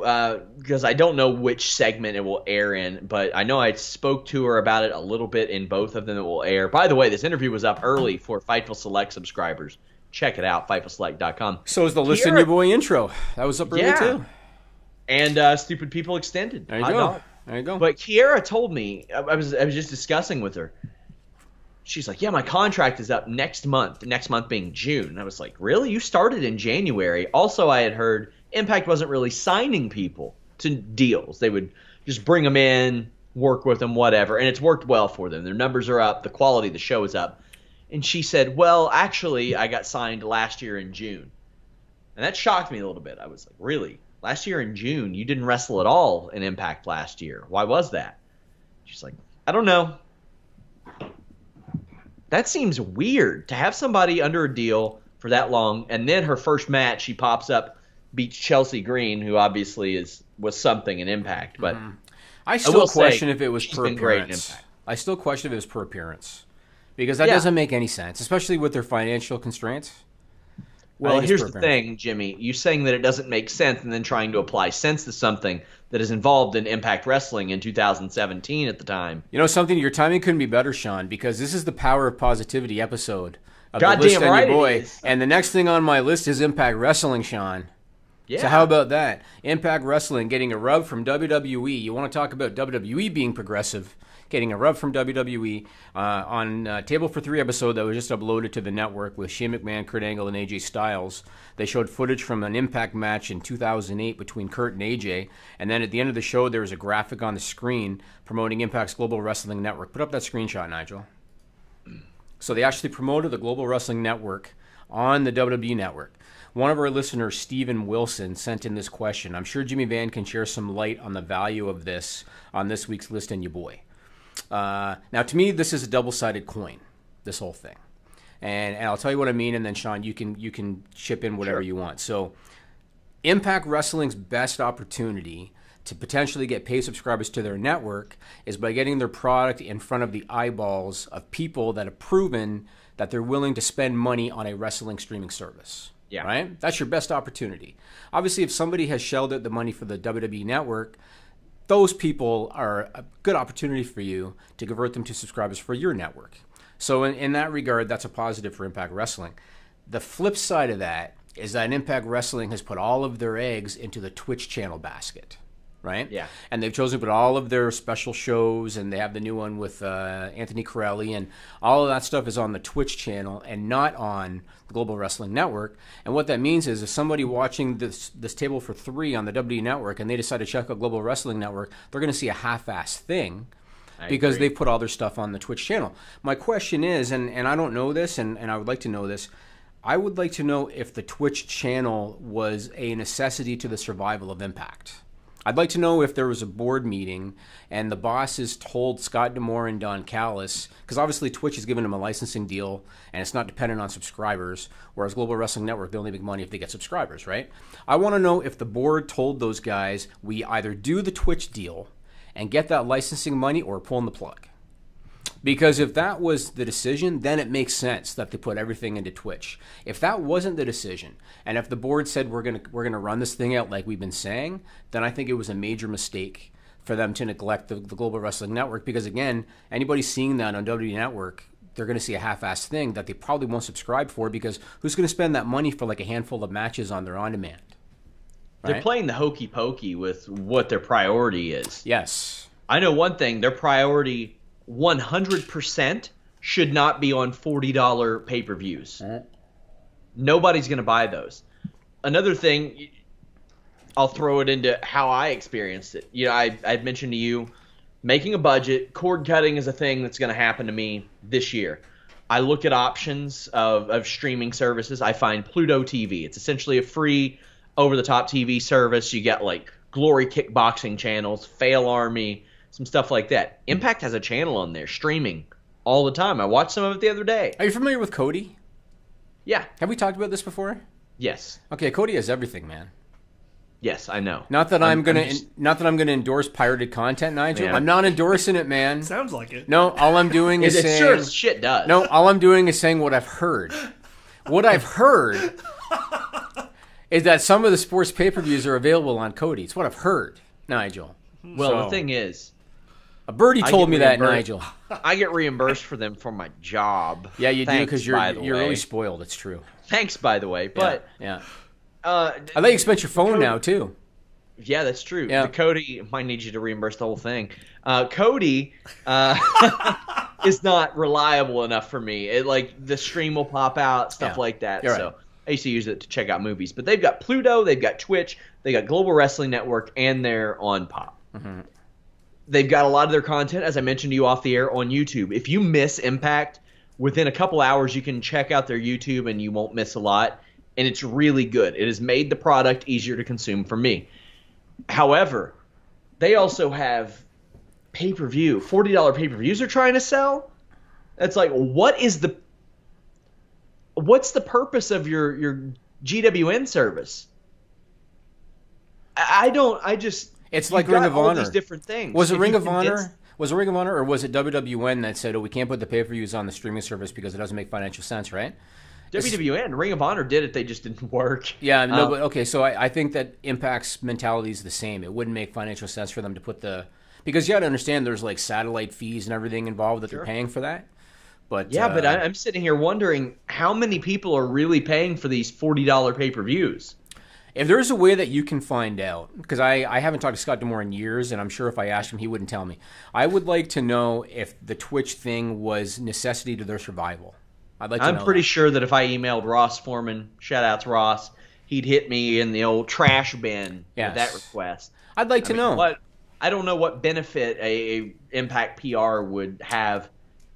because I don't know which segment it will air in, but I know I spoke to her about it a little bit in both of them that will air. By the way, this interview was up early for Fightful Select subscribers. Check it out, FightfulSelect.com. So is the Listen Your Boy intro. That was up early, too. And Stupid People Extended. There you go. There you go. But Kiera told me, I was just discussing with her. She's like, yeah, my contract is up next month being June. And I was like, really? You started in January. Also, I had heard Impact wasn't really signing people to deals. They would just bring them in, work with them, whatever. And it's worked well for them. Their numbers are up. The quality of the show is up. And she said, well, actually, I got signed last year in June. And that shocked me a little bit. I was like, really? Last year in June, you didn't wrestle at all in Impact last year. Why was that? She's like, I don't know. That seems weird to have somebody under a deal for that long, and then her first match, she pops up, beats Chelsea Green, who obviously was something in Impact. But I still question if it was per appearance. I still question if it was per appearance because that doesn't make any sense, especially with their financial constraints. Well, here's the thing, Jimmy. You saying that it doesn't make sense and then trying to apply sense to something that is involved in Impact Wrestling in 2017 at the time. You know something? Your timing couldn't be better, Sean, because this is the Power of Positivity episode of Goddamn the List right on Your Boy. it is. And the next thing on my list is Impact Wrestling, Sean. Yeah. So how about that? Impact Wrestling getting a rub from WWE. You want to talk about WWE being progressive, getting a rub from WWE on Table for Three episode that was just uploaded to the network with Shane McMahon, Kurt Angle, and AJ Styles. They showed footage from an Impact match in 2008 between Kurt and AJ, and then at the end of the show there was a graphic on the screen promoting Impact's Global Wrestling Network. Put up that screenshot, Nigel. So they actually promoted the Global Wrestling Network on the WWE Network. One of our listeners, Stephen Wilson, sent in this question. I'm sure Jimmy Van can share some light on the value of this on this week's List and Your Boy. Now, to me, this is a double-sided coin, this whole thing. And I'll tell you what I mean, and then, Sean, you can chip in whatever you want. So Impact Wrestling's best opportunity to potentially get paid subscribers to their network is by getting their product in front of the eyeballs of people that have proven that they're willing to spend money on a wrestling streaming service. Yeah. Right? That's your best opportunity. Obviously, if somebody has shelled out the money for the WWE Network, those people are a good opportunity for you to convert them to subscribers for your network. So in that regard, that's a positive for Impact Wrestling. The flip side of that is that Impact Wrestling has put all of their eggs into the Twitch channel basket, right? Yeah. And they've chosen to put all of their special shows, and they have the new one with Anthony Corelli, and all of that stuff is on the Twitch channel and not on the Global Wrestling Network. And what that means is if somebody watching this Table for Three on the WWE Network and they decide to check out Global Wrestling Network, they're going to see a half-assed thing because they put all their stuff on the Twitch channel. My question is, and I don't know this, and I would like to know this, I would like to know if the Twitch channel was a necessity to the survival of Impact. I'd like to know if there was a board meeting and the bosses told Scott D'Amore and Don Callis, because obviously Twitch has given them a licensing deal and it's not dependent on subscribers, whereas Global Wrestling Network, they only make money if they get subscribers, right? I want to know if the board told those guys, we either do the Twitch deal and get that licensing money or pulling the plug. Because if that was the decision, then it makes sense that they put everything into Twitch. If that wasn't the decision, and if the board said we're gonna run this thing out like we've been saying, then I think it was a major mistake for them to neglect the Global Wrestling Network. Because again, anybody seeing that on WWE Network, they're going to see a half-assed thing that they probably won't subscribe for, because who's going to spend that money for like a handful of matches on their on-demand? Right? They're playing the hokey pokey with what their priority is. Yes. I know one thing. Their priority 100% should not be on $40 pay-per-views. Nobody's going to buy those. Another thing, I'll throw it into how I experienced it. You know, I'd mentioned to you, making a budget, cord cutting is a thing that's going to happen to me this year. I look at options of streaming services. I find Pluto TV. It's essentially a free over-the-top TV service. You get like Glory Kickboxing channels, Fail Army, some stuff like that. Impact has a channel on there streaming all the time. I watched some of it the other day. Are you familiar with Cody? Yeah. Have we talked about this before? Yes. Okay, Cody has everything, man. Yes, I know. Not that I'm gonna endorse pirated content, Nigel. Man. I'm not endorsing it, man. Sounds like it. No, all I'm doing is It saying. sure as shit does. No, all I'm doing is saying what I've heard. What I've heard is that some of the sports pay-per-views are available on Cody. It's what I've heard, Nigel. Well, So, the thing is, a birdie told me that, reimbursed. Nigel. I get reimbursed for them for my job. Yeah, you do Thanks, because by the you're way. really spoiled. It's true. Thanks, by the way. But yeah. I I let you expense your phone now too. Yeah, that's true. Yeah. The Cody might need you to reimburse the whole thing. Cody is not reliable enough for me. Like the stream will pop out, stuff like that. You're So right. I used to use it to check out movies. But they've got Pluto, they've got Twitch, they got Global Wrestling Network, and they're on Pop. Mm-hmm. They've got a lot of their content, as I mentioned to you off the air, on YouTube. If you miss Impact, within a couple hours you can check out their YouTube and you won't miss a lot. And it's really good. It has made the product easier to consume for me. However, they also have pay-per-view, $40 pay-per-views they're trying to sell. That's like, what's the purpose of your GWN service? It's like you've Ring got of all Honor. these different things. Was it If Ring you of condense- Honor? Was it Ring of Honor or was it WWN that said, "Oh, we can't put the pay-per-views on the streaming service because it doesn't make financial sense," right? WWN, Ring of Honor did it, they just didn't work. Yeah, no, but okay, so I think that Impact's mentality is the same. It wouldn't make financial sense for them to put because you got to understand there's like satellite fees and everything involved that they're paying for that. But Yeah, but I'm sitting here wondering how many people are really paying for these $40 pay-per-views. if there's a way that you can find out, because I haven't talked to Scott D'Amore in years, and I'm sure if I asked him, he wouldn't tell me. I would like to know if the Twitch thing was necessity to their survival. I'd like to know I'm pretty that. sure that if I emailed Ross Foreman, shout out to Ross, he'd hit me in the old trash bin Yes. with that request. I'd like to know. I don't know what benefit a Impact PR would have.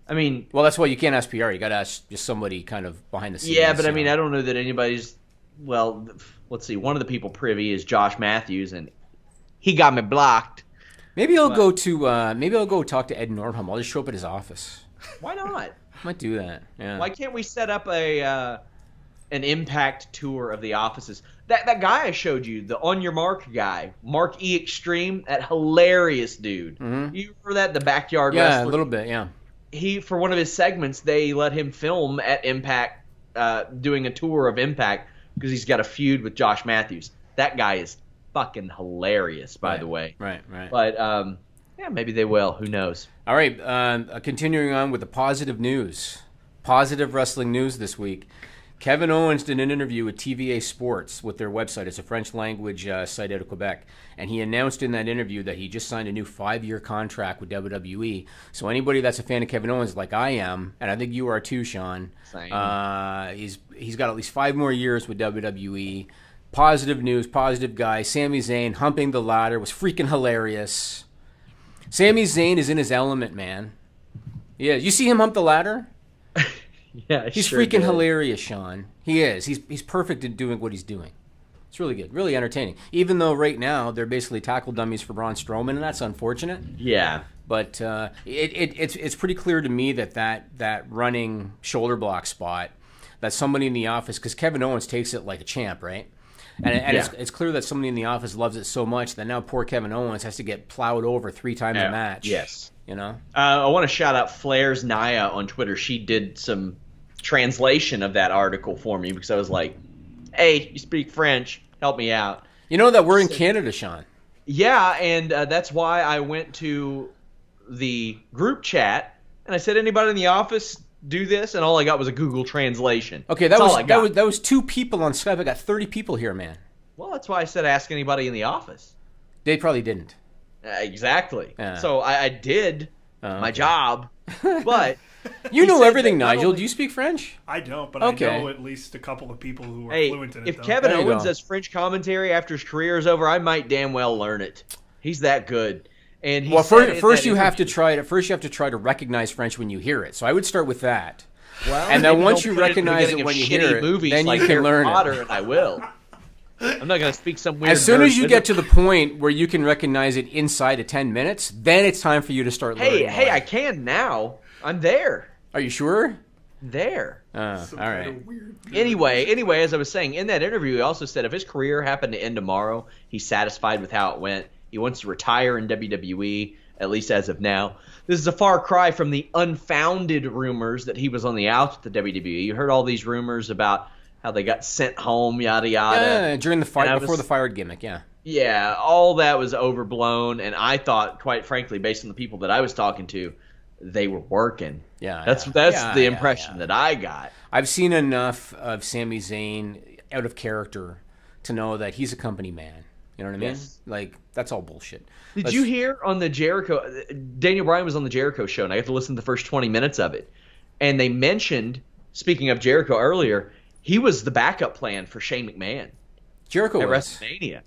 I mean, Well, that's why you can't ask PR. You got to ask just somebody kind of behind the scenes. yeah, but I you mean, know. I don't know that anybody's. Well, let's see. One of the people privy is Josh Matthews, and he got me blocked. Maybe I'll go talk to Ed Nordholm. I'll just show up at his office. Why not? Might do that. Yeah. Why can't we set up an Impact tour of the offices? That guy I showed you, the On Your Mark guy, Mark E Extreme, that hilarious dude. Mhm. You remember that, the backyard Yeah, wrestler? a little bit. Yeah. He, for one of his segments, they let him film at Impact, doing a tour of Impact because he's got a feud with Josh Matthews. That guy is fucking hilarious, by the way. Right. But yeah, maybe they will. Who knows? All right, continuing on with the positive news. Positive wrestling news this week. Kevin Owens did an interview with TVA Sports with their website. It's a French-language site out of Quebec. And he announced in that interview that he just signed a new 5-year contract with WWE. So anybody that's a fan of Kevin Owens, like I am, and I think you are too, Sean, Same. he's got at least 5 more years with WWE. Positive news, positive guy. Sami Zayn humping the ladder was freaking hilarious. Sami Zayn is in his element, man. Yeah, you see him hump the ladder? Yeah, He's sure freaking did. hilarious, Sean. He is. He's perfect at doing what he's doing. It's really good, really entertaining. Even though right now they're basically tackle dummies for Braun Strowman, and that's unfortunate. Yeah. But it's pretty clear to me that running shoulder block spot, that somebody in the office, because Kevin Owens takes it like a champ, right? And it's clear that somebody in the office loves it so much that now poor Kevin Owens has to get plowed over 3 times a match. Yes. You know? I want to shout out Flair's Naya on Twitter. She did some translation of that article for me because I was like, hey, you speak French, help me out. You know that we're in Canada, Sean. Yeah, and that's why I went to the group chat and I said, anybody in the office do this? And all I got was a Google translation. Okay, that was 2 people on Skype. I got 30 people here, man. Well, that's why I said ask anybody in the office. They probably didn't. Exactly. Yeah. So I did my job, but You know everything, not Nigel. only- Do you speak French? I don't, but Okay. I know at least a couple of people who are Hey, fluent in it. if though. Kevin There you Owens go. does French commentary after his career is over, I might damn well learn it. He's that good. And he Well, said in first that you have to interview- try to recognize French when you hear it. So I would start with that. Well, and then maybe once don't you put recognize in the it when you beginning of hear shitty it, movies then you like can Harry learn it. Potter, and I will. I'm not going to speak some weird. As soon as nerd. you get to the point where you can recognize it inside of 10 minutes, then it's time for you to start learning. Hey, more. I can now. I'm there. Are you sure? There. Some All kind right. of weird- Anyway, as I was saying, in that interview, he also said if his career happened to end tomorrow, he's satisfied with how it went. He wants to retire in WWE, at least as of now. This is a far cry from the unfounded rumors that he was on the outs with the WWE. You heard all these rumors about how they got sent home, yada yada. Yeah, during the fight, And I before was- the fired gimmick, yeah. Yeah, all that was overblown, and I thought, quite frankly, based on the people that I was talking to, they were working. Yeah, That's yeah, the yeah, impression yeah. that I got. I've seen enough of Sami Zayn out of character to know that he's a company man. You know what I mean? Yes. Like, that's all bullshit. Did you hear on the Jericho? Daniel Bryan was on the Jericho show, and I got to listen to the first 20 minutes of it. And they mentioned, speaking of Jericho earlier, he was the backup plan for Shane McMahon Jericho at was. WrestleMania.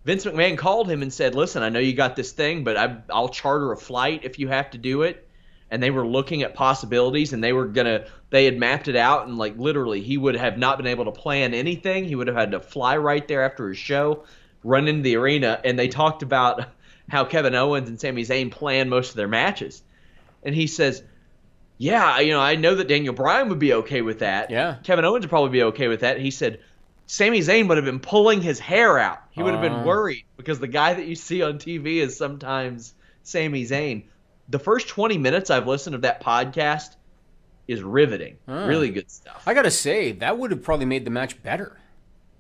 Vince McMahon called him and said, "Listen, I know you got this thing, but I'll charter a flight if you have to do it." And they were looking at possibilities, and they had mapped it out, and like literally, he would have not been able to plan anything. He would have had to fly right there after his show, run into the arena, and they talked about how Kevin Owens and Sami Zayn plan most of their matches. And he says, "Yeah, I know that Daniel Bryan would be okay with that. Yeah. Kevin Owens would probably be okay with that." He said, Sami Zayn would have been pulling his hair out. He would have been worried because the guy that you see on TV is sometimes Sami Zayn. The first 20 minutes I've listened of that podcast is riveting. Really good stuff. I gotta say, that would have probably made the match better.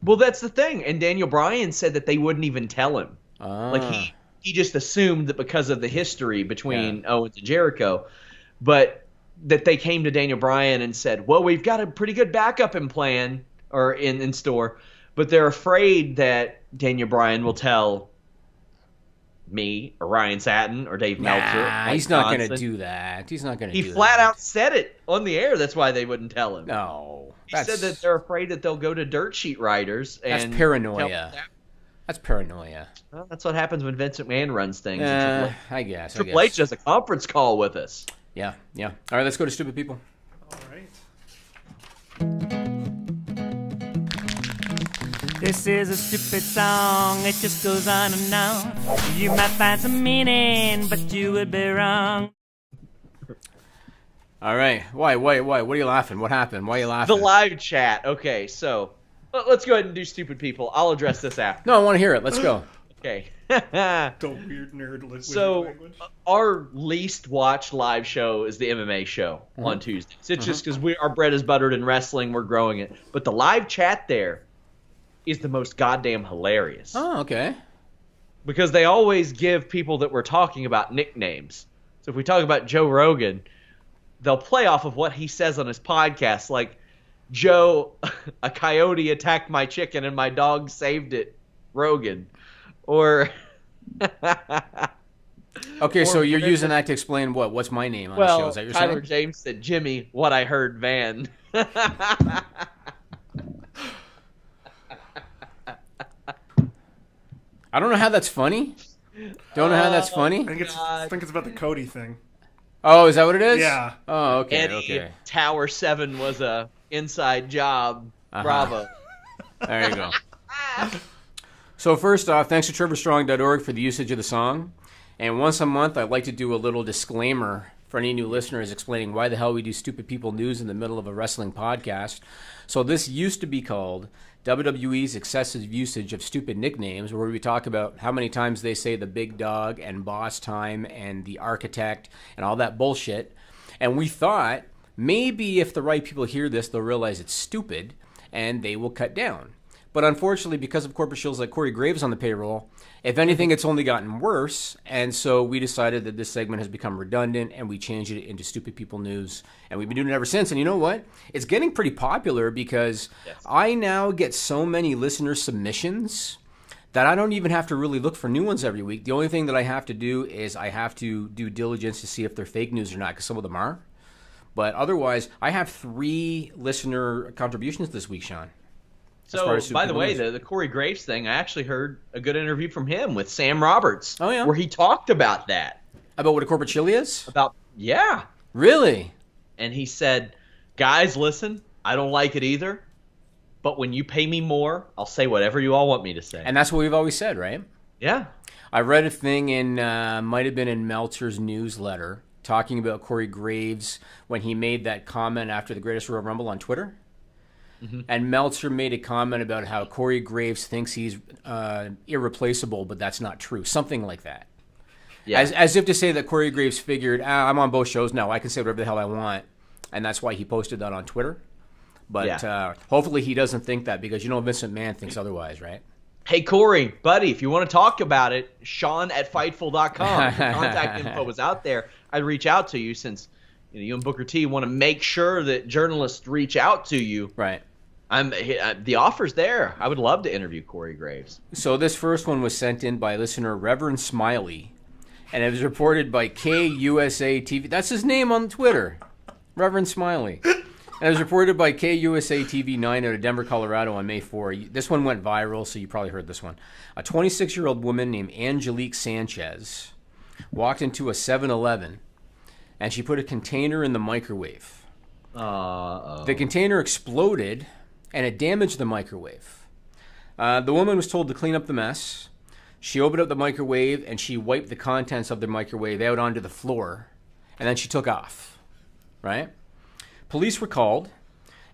Well, that's the thing. And Daniel Bryan said that they wouldn't even tell him. Like he just assumed that because of the history between Owens and Jericho, but that they came to Daniel Bryan and said, "Well, we've got a pretty good backup in plan or in store, but they're afraid that Daniel Bryan will tell me or Ryan Satin or Dave Meltzer." Nah, he's not going to do that. He's not going to do that. He flat out said it on the air. That's why they wouldn't tell him. No. He said that they're afraid that they'll go to dirt sheet writers. That's And paranoia. That's paranoia. Well, that's what happens when Vince McMahon runs things. I guess. Triple H does a conference call with us. Yeah. All right, let's go to Stupid People. All right. This is a stupid song, it just goes on and on. You might find some meaning, but you would be wrong. All right. Why? What are you laughing? What happened? Why are you laughing? The live chat. Okay, so let's go ahead and do Stupid People. I'll address this after. No, I want to hear it. Let's go. Okay. Don't weird nerd wizard So language. our least watched live show is the MMA show on Tuesdays. It's just because our bread is buttered in wrestling, we're growing it. But the live chat there is the most goddamn hilarious. Oh, okay. Because they always give people that we're talking about nicknames. So if we talk about Joe Rogan, they'll play off of what he says on his podcast, like, "Joe, a coyote attacked my chicken and my dog saved it, Rogan." Or okay, so you're using that to explain what? What's my name on the show? Is that your Tyler saying? James said, "Jimmy, what I heard, Van." I don't know how that's funny. Don't know how that's funny. I think it's about the Cody thing. Oh, is that what it is? Yeah. Oh, okay. Eddie, Okay. Tower 7 was a inside job. Bravo. There you go. So first off, thanks to TrevorStrong.org for the usage of the song. And once a month, I'd like to do a little disclaimer for any new listeners explaining why the hell we do Stupid People News in the middle of a wrestling podcast. So this used to be called WWE's excessive usage of stupid nicknames, where we talk about how many times they say the big dog and boss time and the architect and all that bullshit. And we thought maybe if the right people hear this, they'll realize it's stupid and they will cut down. But unfortunately, because of corporate shills like Corey Graves on the payroll, if anything, it's only gotten worse. And so we decided that this segment has become redundant, and we changed it into Stupid People News. And we've been doing it ever since. And you know what? It's getting pretty popular because I now get so many listener submissions that I don't even have to really look for new ones every week. The only thing that I have to do is I have to do diligence to see if they're fake news or not, because some of them are. But otherwise, I have 3 listener contributions this week, Sean. So, by the way, the Corey Graves thing, I actually heard a good interview from him with Sam Roberts. Oh, yeah? Where he talked about that. About what a corporate chili is? Yeah. Really? And he said, guys, listen, I don't like it either. But when you pay me more, I'll say whatever you all want me to say. And that's what we've always said, right? Yeah. I read a thing might have been in Meltzer's newsletter, talking about Corey Graves when he made that comment after the Greatest Royal Rumble on Twitter. Mm-hmm. And Meltzer made a comment about how Corey Graves thinks he's irreplaceable, but that's not true. Something like that. Yeah. As if to say that Corey Graves figured, I'm on both shows now, I can say whatever the hell I want. And that's why he posted that on Twitter. But hopefully he doesn't think that, because Vincent Mann thinks otherwise, right? Hey, Corey, buddy, if you want to talk about it, Sean@Fightful.com. If your contact info was out there, I'd reach out to you, since you and Booker T want to make sure that journalists reach out to you. Right. The offer's there. I would love to interview Corey Graves. So this first one was sent in by listener Reverend Smiley, and it was reported by KUSA TV. That's his name on Twitter, Reverend Smiley. And it was reported by KUSA TV 9 out of Denver, Colorado on May 4. This one went viral, so you probably heard this one. A 26-year-old woman named Angelique Sanchez walked into a 7-Eleven, and she put a container in the microwave. The container exploded, and it damaged the microwave. The woman was told to clean up the mess. She opened up the microwave, and she wiped the contents of the microwave out onto the floor, and then she took off, right? Police were called,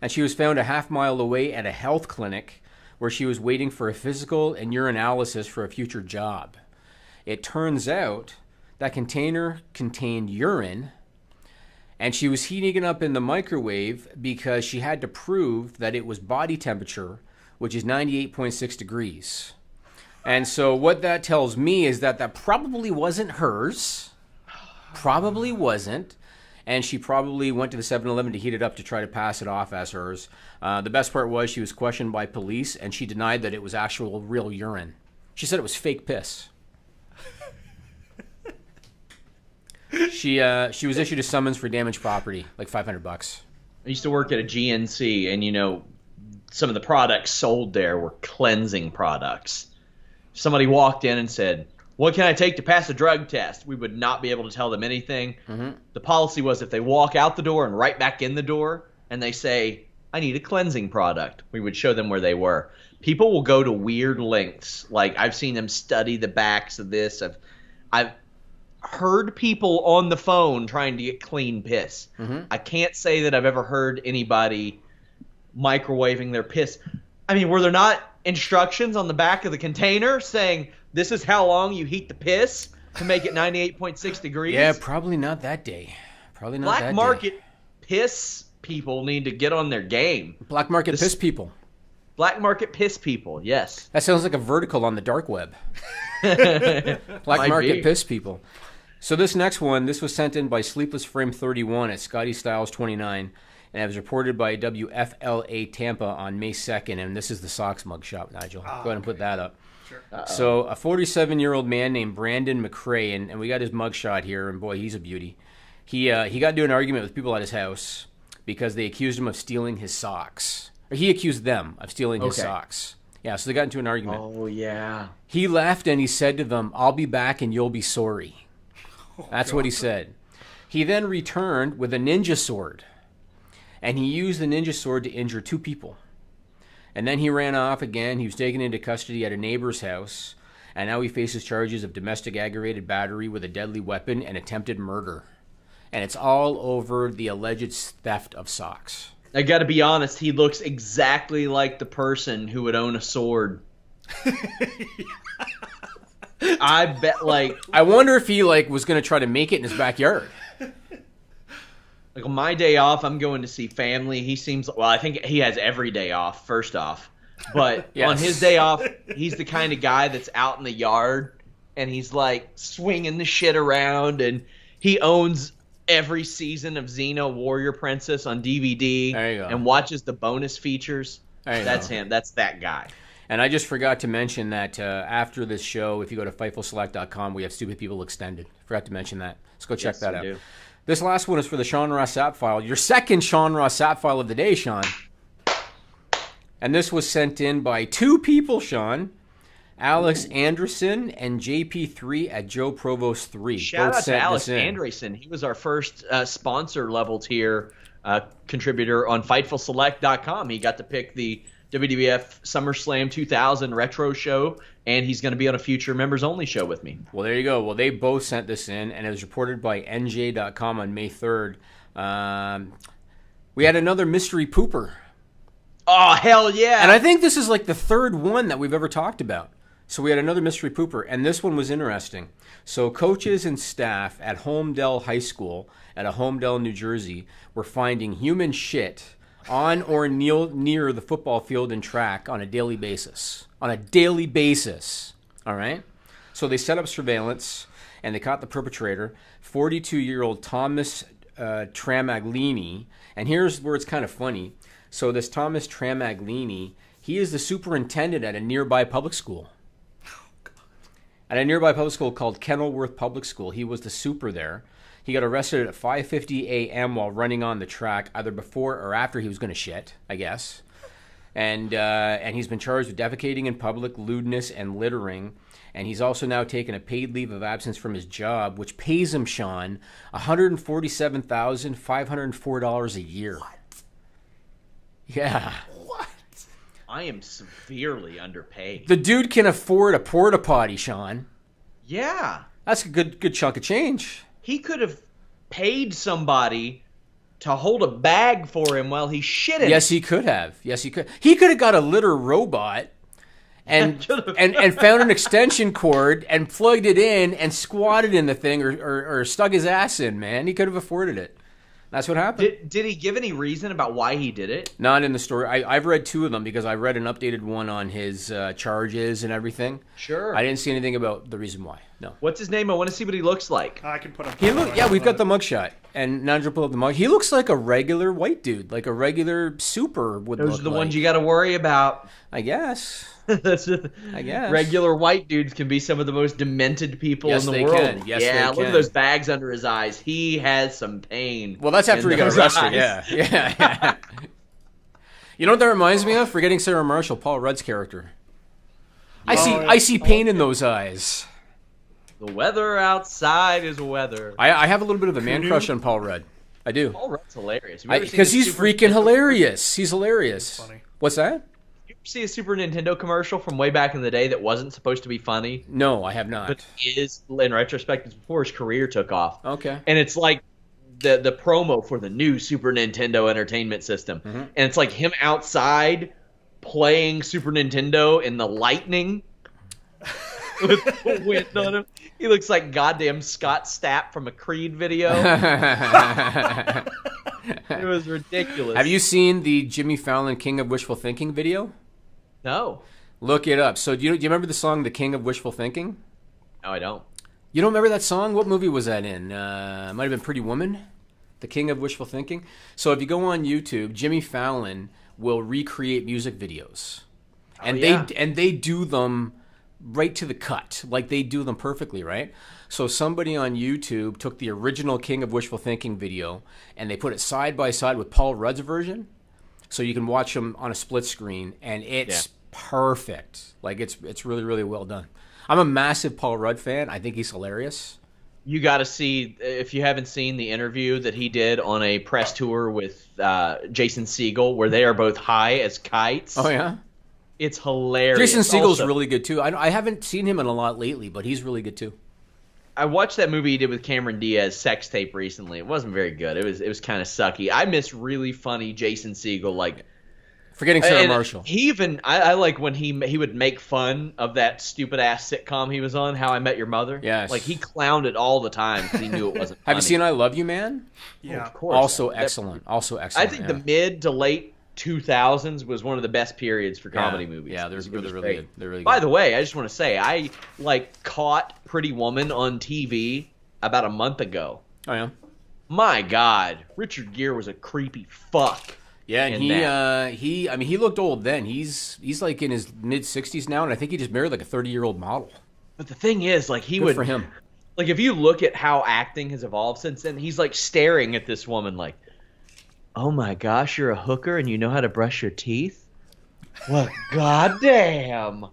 and she was found a half-mile away at a health clinic where she was waiting for a physical and urinalysis for a future job. It turns out that container contained urine, and she was heating it up in the microwave because she had to prove that it was body temperature, which is 98.6 degrees. And so what that tells me is that probably wasn't hers. Probably wasn't. And she probably went to the 7-Eleven to heat it up to try to pass it off as hers. The best part was she was questioned by police, and she denied that it was actual real urine. She said it was fake piss. She was issued a summons for damaged property, like $500. I used to work at a GNC, and some of the products sold there were cleansing products. Somebody walked in and said, "What can I take to pass a drug test?" We would not be able to tell them anything. Mm-hmm. The policy was if they walk out the door and right back in the door and they say, "I need a cleansing product," we would show them where they were. People will go to weird lengths. Like, I've seen them study the backs of this. I've heard people on the phone trying to get clean piss. Mm-hmm. I can't say that I've ever heard anybody microwaving their piss. I mean, were there not instructions on the back of the container saying, "This is how long you heat the piss to make it 98.6 degrees"? Yeah, probably not that day. Probably not that day. Black market piss people need to get on their game. Black market piss people. Black market piss people, yes. That sounds like a vertical on the dark web. Black market piss people. So this next one, this was sent in by Sleepless Frame 31 at Scotty Styles 29. And it was reported by WFLA Tampa on May 2nd. And this is the Sox mugshot, Nigel. Go ahead and put that up. Sure. So a 47-year-old man named Brandon McCrae, and we got his mugshot here, and boy, he's a beauty. He got into an argument with people at his house because they accused him of stealing his socks. Or he accused them of stealing his socks. Yeah, so they got into an argument. Oh, yeah. He left and he said to them, "I'll be back and you'll be sorry." That's what he said. He then returned with a ninja sword. And he used the ninja sword to injure 2 people. And then he ran off again. He was taken into custody at a neighbor's house. And now he faces charges of domestic aggravated battery with a deadly weapon and attempted murder. And it's all over the alleged theft of socks. I got to be honest, he looks exactly like the person who would own a sword. I bet, I wonder if he, was going to try to make it in his backyard. Like, on my day off, I'm going to see family. He seems, I think he has every day off, first off. But yes. On his day off, he's the kind of guy that's out in the yard, and he's, swinging the shit around, and he owns every season of Xena Warrior Princess on DVD. There you go. And watches the bonus features. That's him. That's that guy. And I just forgot to mention that after this show, if you go to FightfulSelect.com, we have Stupid People Extended. Forgot to mention that. Let's go check that out. This last one is for the Sean Ross Sapp file. Your second Sean Ross Sapp file of the day, Sean. And this was sent in by two people, Sean. Alex Anderson and JP3 at Joe Provost 3. Shout out to Alex Anderson. He was our first sponsor level tier contributor on FightfulSelect.com. He got to pick the WWF SummerSlam 2000 retro show, and he's going to be on a future members only show with me. Well, there you go. Well, they both sent this in, and it was reported by NJ.com on May 3rd. We had another mystery pooper. Oh, hell yeah. And I think this is like the third one that we've ever talked about. So we had another mystery pooper, and this one was interesting. So coaches and staff at Homedale High School at Homedale, New Jersey, were finding human shit on or near the football field and track on a daily basis. On a daily basis. All right? So they set up surveillance, and they caught the perpetrator, 42-year-old Thomas Tramaglini. And here's where it's kind of funny. So this Thomas Tramaglini, he is the superintendent at a nearby public school. At a nearby public school called Kenilworth Public School. He was the super there. He got arrested at 5:50 a.m. while running on the track, either before or after he was going to shit, I guess. And he's been charged with defecating in public, lewdness, and littering. And he's also now taken a paid leave of absence from his job, which pays him, Sean, $147,504 a year. What? Yeah. What? I am severely underpaid. The dude can afford a porta potty, Sean. Yeah. That's a good chunk of change. He could have paid somebody to hold a bag for him while he shitted. Yes, he could have. Yes, he could. He could have got a litter robot and found an extension cord and plugged it in and squatted in the thing or stuck his ass in, man. He could have afforded it. That's what happened. Did he give any reason about why he did it? Not in the story. I've read two of them because I read an updated one on his charges and everything. Sure. I didn't see anything about the reason why. No. What's his name? I want to see what he looks like. I can put up. Yeah, we've got the mugshot, and Nigel pulled up the mug. He looks like a regular white dude, like a regular super would look like. Those are the ones you got to worry about. I guess. I guess. Regular white dudes can be some of the most demented people in the world. Can. Yes, yeah, they look can. at those bags under his eyes. He has some pain. Well, that's after he got arrested. Yeah. You know what that reminds me of? Forgetting Sarah Marshall, Paul Rudd's character. I see pain in those eyes. The weather outside is weather. I have a little bit of a man crush on Paul Rudd. I do. Paul Rudd's hilarious. Because he's freaking hilarious. He's hilarious. Funny. What's that? You ever see a Super Nintendo commercial from way back in the day that wasn't supposed to be funny? No, I have not. But is, in retrospect, it's before his career took off. Okay. And it's like the promo for the new Super Nintendo Entertainment System. Mm-hmm. And it's like him outside playing Super Nintendo in the lightning with the wind on him. He looks like goddamn Scott Stapp from a Creed video. It was ridiculous. Have you seen the Jimmy Fallon King of Wishful Thinking video? No. Look it up. So do you remember the song The King of Wishful Thinking? No, I don't. You don't remember that song? What movie was that in? It might have been Pretty Woman. The King of Wishful Thinking. So if you go on YouTube, Jimmy Fallon will recreate music videos. And they do them right to the cut. Like they do them perfectly, right? So somebody on YouTube took the original King of Wishful Thinking video and they put it side by side with Paul Rudd's version. So you can watch them on a split screen and it's perfect. Like it's really, really well done. I'm a massive Paul Rudd fan. I think he's hilarious. You got to see, if you haven't seen the interview that he did on a press tour with Jason Segel, where they are both high as kites. Oh, yeah? It's hilarious. Jason Segel's really good, too. I haven't seen him in a lot lately, but he's really good, too. I watched that movie he did with Cameron Diaz, Sex Tape, recently. It wasn't very good. It was kind of sucky. I miss really funny Jason Segel, like... Forgetting Sarah Marshall. He even I like when he would make fun of that stupid ass sitcom he was on, How I Met Your Mother. Yes. Like he clowned it all the time because he knew it wasn't funny. Have you seen I Love You, Man? Yeah. Oh, of course. Also excellent. I think the mid to late 2000s was one of the best periods for comedy movies. Yeah, they're really good. They're really good. By the way, I just want to say I caught Pretty Woman on TV about a month ago. Oh yeah. My God, Richard Gere was a creepy fuck. Yeah, and he looked old then. He's like in his mid-60s now, and I think he just married like a 30-year-old model. But the thing is, like Good for him. Like, if you look at how acting has evolved since then, he's, like, staring at this woman like, oh, my gosh, you're a hooker and you know how to brush your teeth? Well, goddamn.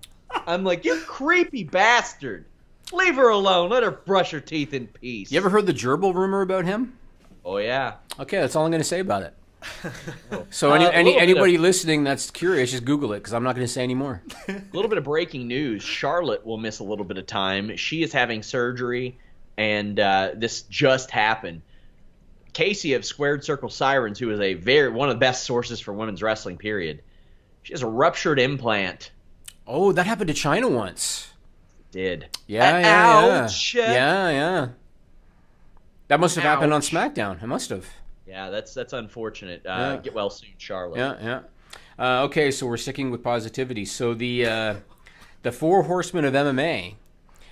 I'm like, you creepy bastard. Leave her alone. Let her brush her teeth in peace. You ever heard the gerbil rumor about him? Oh, yeah. Okay, that's all I'm going to say about it. So anybody listening that's curious, just Google it, because I'm not going to say any more. A little bit of breaking news. Charlotte will miss a little bit of time. She is having surgery, and this just happened. Casey of Squared Circle Sirens, who is one of the best sources for women's wrestling, period. She has a ruptured implant. Oh, that happened to China once. Did. Yeah. Ouch. Yeah. That must have happened on SmackDown. It must have. Yeah, that's unfortunate. Get well soon, Charlotte. Yeah. Okay, so we're sticking with positivity. So the four horsemen of MMA,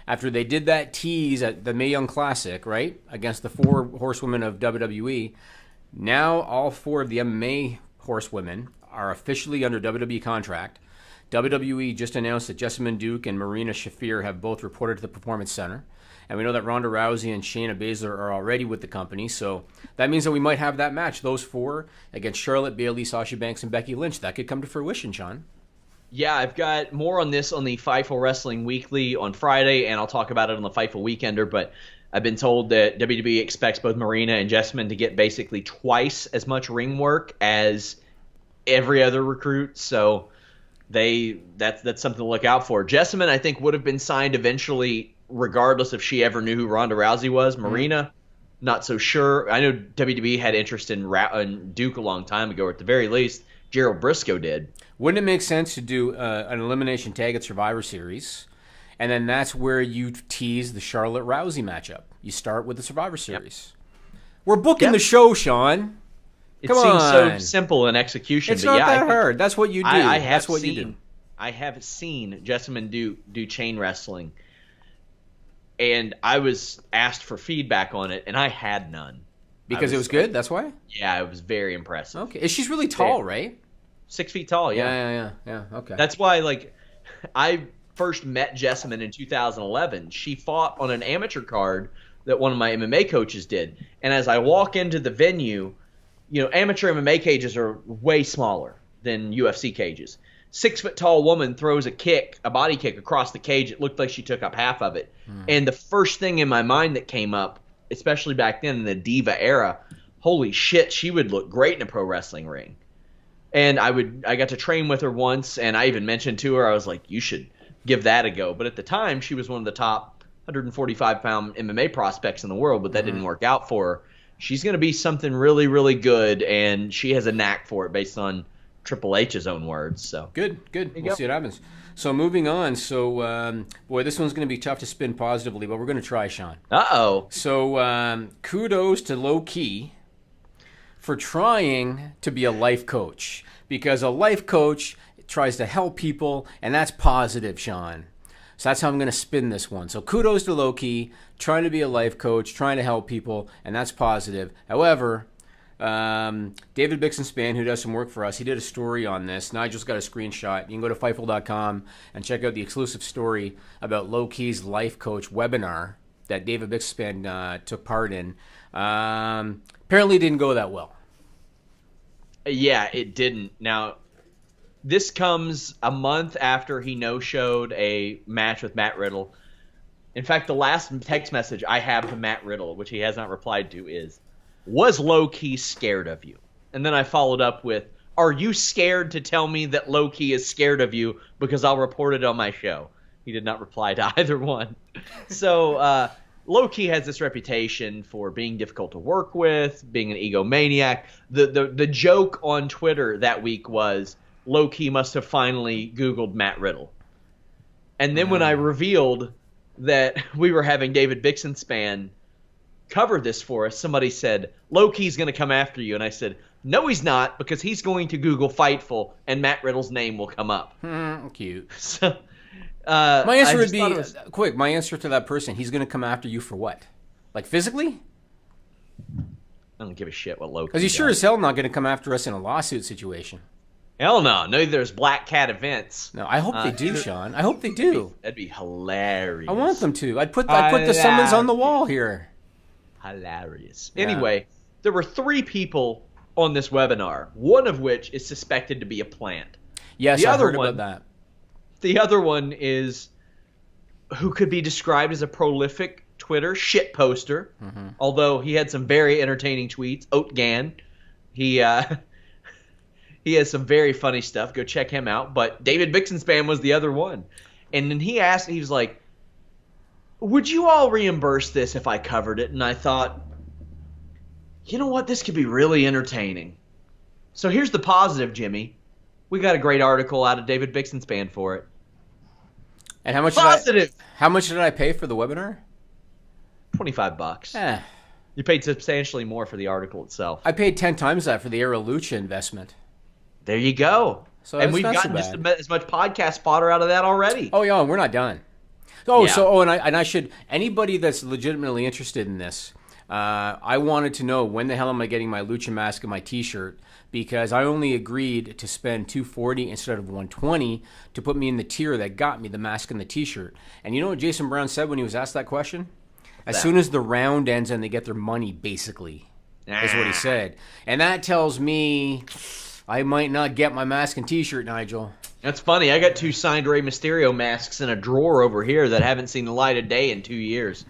after they did that tease at the Mae Young Classic, right, against the four horsewomen of WWE, now all four of the MMA horsewomen are officially under WWE contract. WWE just announced that Jessamyn Duke and Marina Shafir have both reported to the Performance Center. And we know that Ronda Rousey and Shayna Baszler are already with the company. So that means that we might have that match, those four, against Charlotte, Bayley, Sasha Banks, and Becky Lynch. That could come to fruition, Sean. Yeah, I've got more on this on the Fightful Wrestling Weekly on Friday, and I'll talk about it on the Fightful Weekender. But I've been told that WWE expects both Marina and Jessamyn to get basically twice as much ring work as every other recruit. So that's something to look out for. Jessamyn, I think, would have been signed eventually, regardless if she ever knew who Ronda Rousey was. Marina, not so sure. I know WWE had interest in Duke a long time ago, or at the very least, Gerald Briscoe did. Wouldn't it make sense to do an elimination tag at Survivor Series, and then that's where you tease the Charlotte Rousey matchup? You start with the Survivor Series. Yep. We're booking the show, Sean. It seems so simple in execution. It's not that hard. That's what you do. That's what you do. I have seen Jessamyn do chain wrestling, and I was asked for feedback on it, and I had none. Because it was good? That's why? Yeah, it was very impressive. Okay. She's really tall, right? 6 feet tall, yeah. Okay. That's why, like, I first met Jessamyn in 2011. She fought on an amateur card that one of my MMA coaches did. And as I walk into the venue, you know, amateur MMA cages are way smaller than UFC cages. 6 foot tall woman throws a body kick across the cage. It looked like she took up half of it. And the first thing in my mind that came up, especially back then in the Diva era, holy shit, she would look great in a pro wrestling ring. And I got to train with her once, and I even mentioned to her, I was like, you should give that a go. But at the time, she was one of the top 145-pound MMA prospects in the world, but that didn't work out for her. She's going to be something really, really good, and she has a knack for it based on Triple H's own words. So Good. We'll see what happens. So moving on. So, boy, this one's going to be tough to spin positively, but we're going to try, Sean. Uh-oh. So kudos to Low Key for trying to be a life coach, because a life coach tries to help people, and that's positive, Sean. So that's how I'm going to spin this one. So kudos to Low Key, trying to be a life coach, trying to help people, and that's positive. However, David Bixenspan, who does some work for us, he did a story on this. Nigel's got a screenshot. You can go to Fightful.com and check out the exclusive story about Low Key's life coach webinar that David Bixenspan took part in. Apparently it didn't go that well. Yeah, it didn't. Now, this comes a month after he no-showed a match with Matt Riddle. In fact, the last text message I have to Matt Riddle, which he has not replied to, is, was Low Key scared of you? And then I followed up with, are you scared to tell me that Low Key is scared of you because I'll report it on my show? He did not reply to either one. So, Low Key has this reputation for being difficult to work with, being an egomaniac. The joke on Twitter that week was, Low Key must have finally Googled Matt Riddle. And then when I revealed that we were having David Bixenspan cover this for us, somebody said, Low Key's going to come after you. And I said, no, he's not, because he's going to Google Fightful, and Matt Riddle's name will come up. Cute. So, my answer would be, quick, my answer to that person, he's going to come after you for what? Like physically? I don't give a shit what Low Key Because he's sure as hell not going to come after us in a lawsuit situation. Hell no. No, there's Black Cat events. No, I hope they do, Sean. I hope they do. That'd be hilarious. I want them to. I'd put the summons on the wall here. Hilarious. Yeah. Anyway, there were 3 people on this webinar, one of which is suspected to be a plant. Yes, I heard about that. The other one is who could be described as a prolific Twitter shit poster, although he had some very entertaining tweets. Oatgan. He has some very funny stuff. Go check him out. But David Bixenspan was the other one. And then he was like, would you all reimburse this if I covered it? And I thought, you know what? This could be really entertaining. So here's the positive, Jimmy. We got a great article out of David Bixenspan for it. And how much how much did I pay for the webinar? $25. You paid substantially more for the article itself. I paid 10 times that for the Aero Lucha investment. There you go. So and we've gotten just as much podcast fodder out of that already. Oh yeah, we're not done. And I should, anybody that's legitimately interested in this, I wanted to know when the hell am I getting my Lucha mask and my T-shirt, because I only agreed to spend $240 instead of $120 to put me in the tier that got me the mask and the T-shirt. And you know what Jason Brown said when he was asked that question? As soon as the round ends and they get their money, basically, is what he said. And that tells me I might not get my mask and T-shirt, Nigel. That's funny. I got 2 signed Rey Mysterio masks in a drawer over here that haven't seen the light of day in 2 years.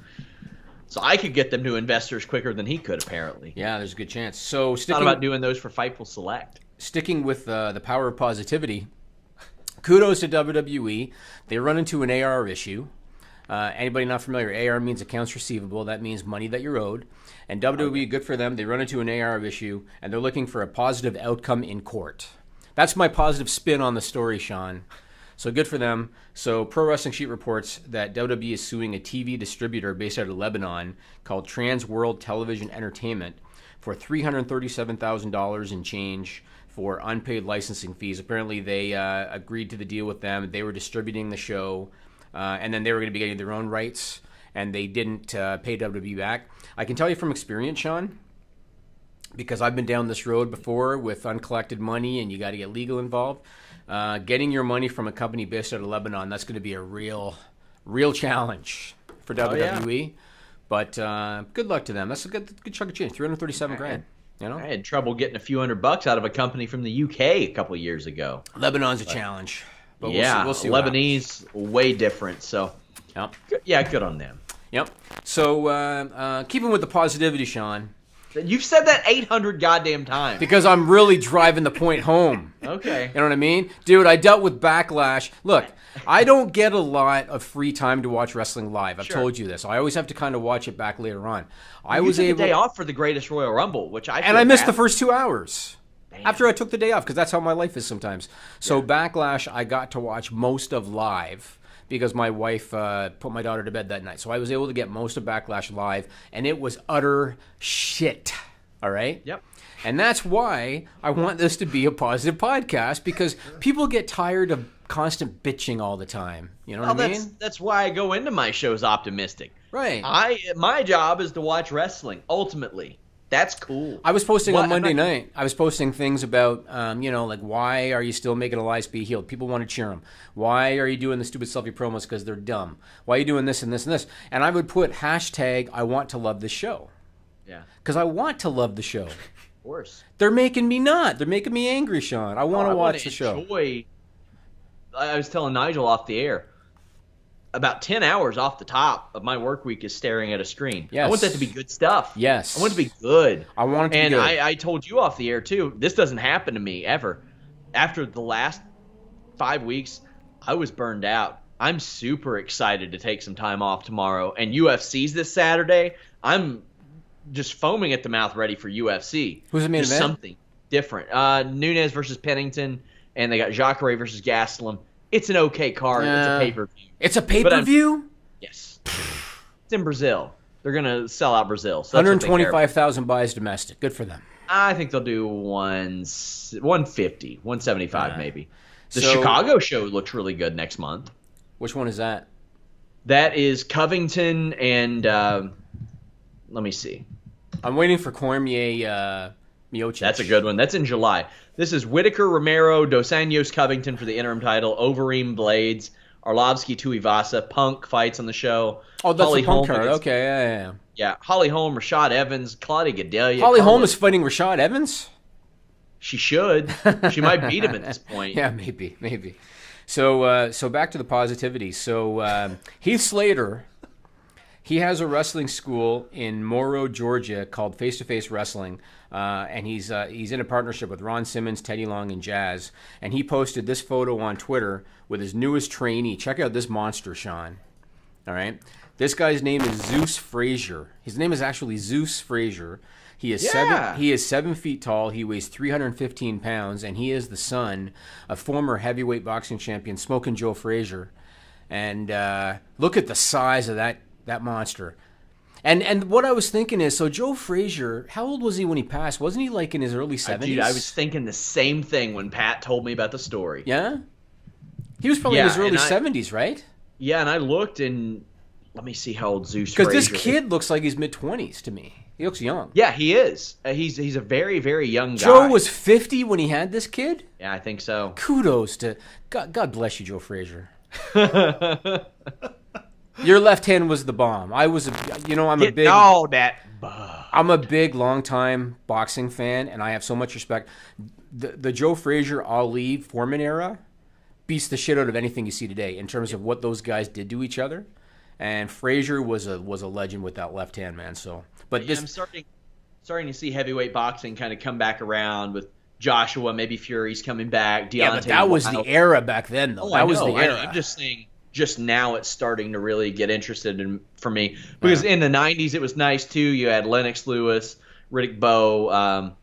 So I could get them to investors quicker than he could, apparently. Yeah, there's a good chance. So thought about doing those for Fightful Select. Sticking with the power of positivity, kudos to WWE. They run into an AR issue. Anybody not familiar, AR means accounts receivable. That means money that you're owed. And WWE, good for them. They run into an AR issue, and they're looking for a positive outcome in court. That's my positive spin on the story, Sean. So good for them. So Pro Wrestling Sheet reports that WWE is suing a TV distributor based out of Lebanon called Trans World Television Entertainment for $337,000 in change for unpaid licensing fees. Apparently they agreed to the deal with them. They were distributing the show, and then they were going to be getting their own rights, and they didn't pay WWE back. I can tell you from experience, Sean, because I've been down this road before with uncollected money and you got to get legal involved. Getting your money from a company based out of Lebanon, that's going to be a real challenge for WWE. Yeah. But good luck to them. That's a good chunk of change. $337,000. You know, I had trouble getting a few $100 out of a company from the UK a couple of years ago. Lebanon's a challenge. But yeah, we'll see Lebanese way different. So yep. Good on them. Yep. So keeping with the positivity, Sean. You've said that 800 goddamn times. Because I'm really driving the point home. Okay. You know what I mean? Dude, I dealt with Backlash. Look, I don't get a lot of free time to watch wrestling live. I've told you this. I always have to kind of watch it back later on. I was took a day off for the Greatest Royal Rumble, which I missed the first 2 hours. Damn. After I took the day off, because that's how my life is sometimes. So Backlash, I got to watch most of live because my wife put my daughter to bed that night. So I was able to get most of Backlash live, and it was utter shit. All right? Yep. And that's why I want this to be a positive podcast, because people get tired of constant bitching all the time. You know what I mean? That's why I go into my shows optimistic. Right. My job is to watch wrestling, ultimately. That's cool. I was posting on Monday night. I was posting things about, like, why are you still making Elias be healed? People want to cheer him. Why are you doing the stupid selfie promos because they're dumb? Why are you doing this and this and this? And I would put hashtag I want to love this show. Yeah. Because I want to love the show. Of course. They're making me not. They're making me angry, Sean. I want to watch the show. I was telling Nigel off the air, about 10 hours off the top of my work week is staring at a screen. Yes. I want that to be good stuff. Yes. I want it to be good. I want it to be good. And I told you off the air, too, this doesn't happen to me ever. After the last 5 weeks, I was burned out. I'm super excited to take some time off tomorrow. And UFC's this Saturday. I'm just foaming at the mouth ready for UFC. Who's the main event? Something different. Nunes versus Pennington, and they got Jacare versus Gastelum. It's an okay card. It's a pay-per-view. It's a pay-per-view? Yes. It's in Brazil. They're going to sell out Brazil. So 125,000 buys domestic. Good for them. I think they'll do 150, 175 maybe. The Chicago show looks really good next month. Which one is that? That is Covington and let me see. I'm waiting for Cormier Miocic. That's a good one. That's in July. This is Whitaker, Romero, Dos Anjos, Covington for the interim title, Overeem, Blades, Arlovsky, Tuivasa, Punk fights on the show. Oh, that's Holly the Punk Holm card. against- Okay, yeah. Yeah, Holly Holm, Rashad Evans, Claudia Gadelia. Holly Holm Carlos- is fighting Rashad Evans? She should. She might beat him at this point. Yeah, maybe. So back to the positivity. So Heath Slater, he has a wrestling school in Morrow, Georgia, called Face to Face Wrestling, and he's in a partnership with Ron Simmons, Teddy Long, and Jazz. And he posted this photo on Twitter with his newest trainee. Check out this monster, Sean. All right, this guy's name is Zeus Frazier. His name is actually Zeus Frazier. He is Yeah. 7 feet tall. He weighs 315 pounds, and he is the son of former heavyweight boxing champion Smokin' Joe Frazier. And look at the size of that monster. And what I was thinking is, so Joe Frazier, how old was he when he passed? Wasn't he like in his early 70s? Dude, I was thinking the same thing when Pat told me about the story. Yeah? He was probably in his early 70s, right? Yeah, and I looked and let me see how old Zeus Frazier Because is. this kid looks like he's mid-20s to me. He looks young. Yeah, he is. He's a very, very young guy. Joe was 50 when he had this kid? Yeah, I think so. Kudos to... God bless you, Joe Frazier. Your left hand was the bomb. I'm a big, long-time boxing fan, and I have so much respect. The Joe Frazier, Ali, Foreman era beats the shit out of anything you see today in terms of what those guys did to each other. And Frazier was a legend with that left hand, man. So, but I'm starting to see heavyweight boxing kind of come back around with Joshua, maybe Fury's coming back. Deontay yeah, but that was the era back then, though. That was the era. I'm just saying, just now it's starting to really get interested in for me because in the '90s it was nice too. You had Lennox Lewis, Riddick Bowe,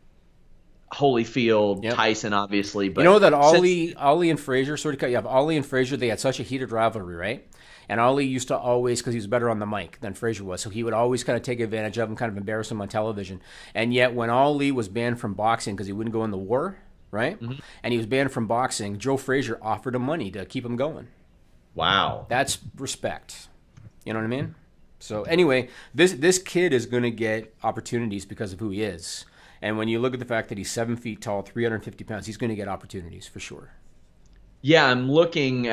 Holyfield, Tyson, obviously. But you know that Ali and Frazier sort of. You have Ali and Frazier. They had such a heated rivalry, right? And Ali used to always, because he was better on the mic than Frazier was, so he would always kind of take advantage of him, kind of embarrass him on television. And yet when Ali was banned from boxing because he wouldn't go in the war, right? Mm-hmm. And he was banned from boxing, Joe Frazier offered him money to keep him going. Wow. That's respect. You know what I mean? So anyway, this kid is going to get opportunities because of who he is. And when you look at the fact that he's 7 feet tall, 350 pounds, he's going to get opportunities for sure. Yeah, I'm looking...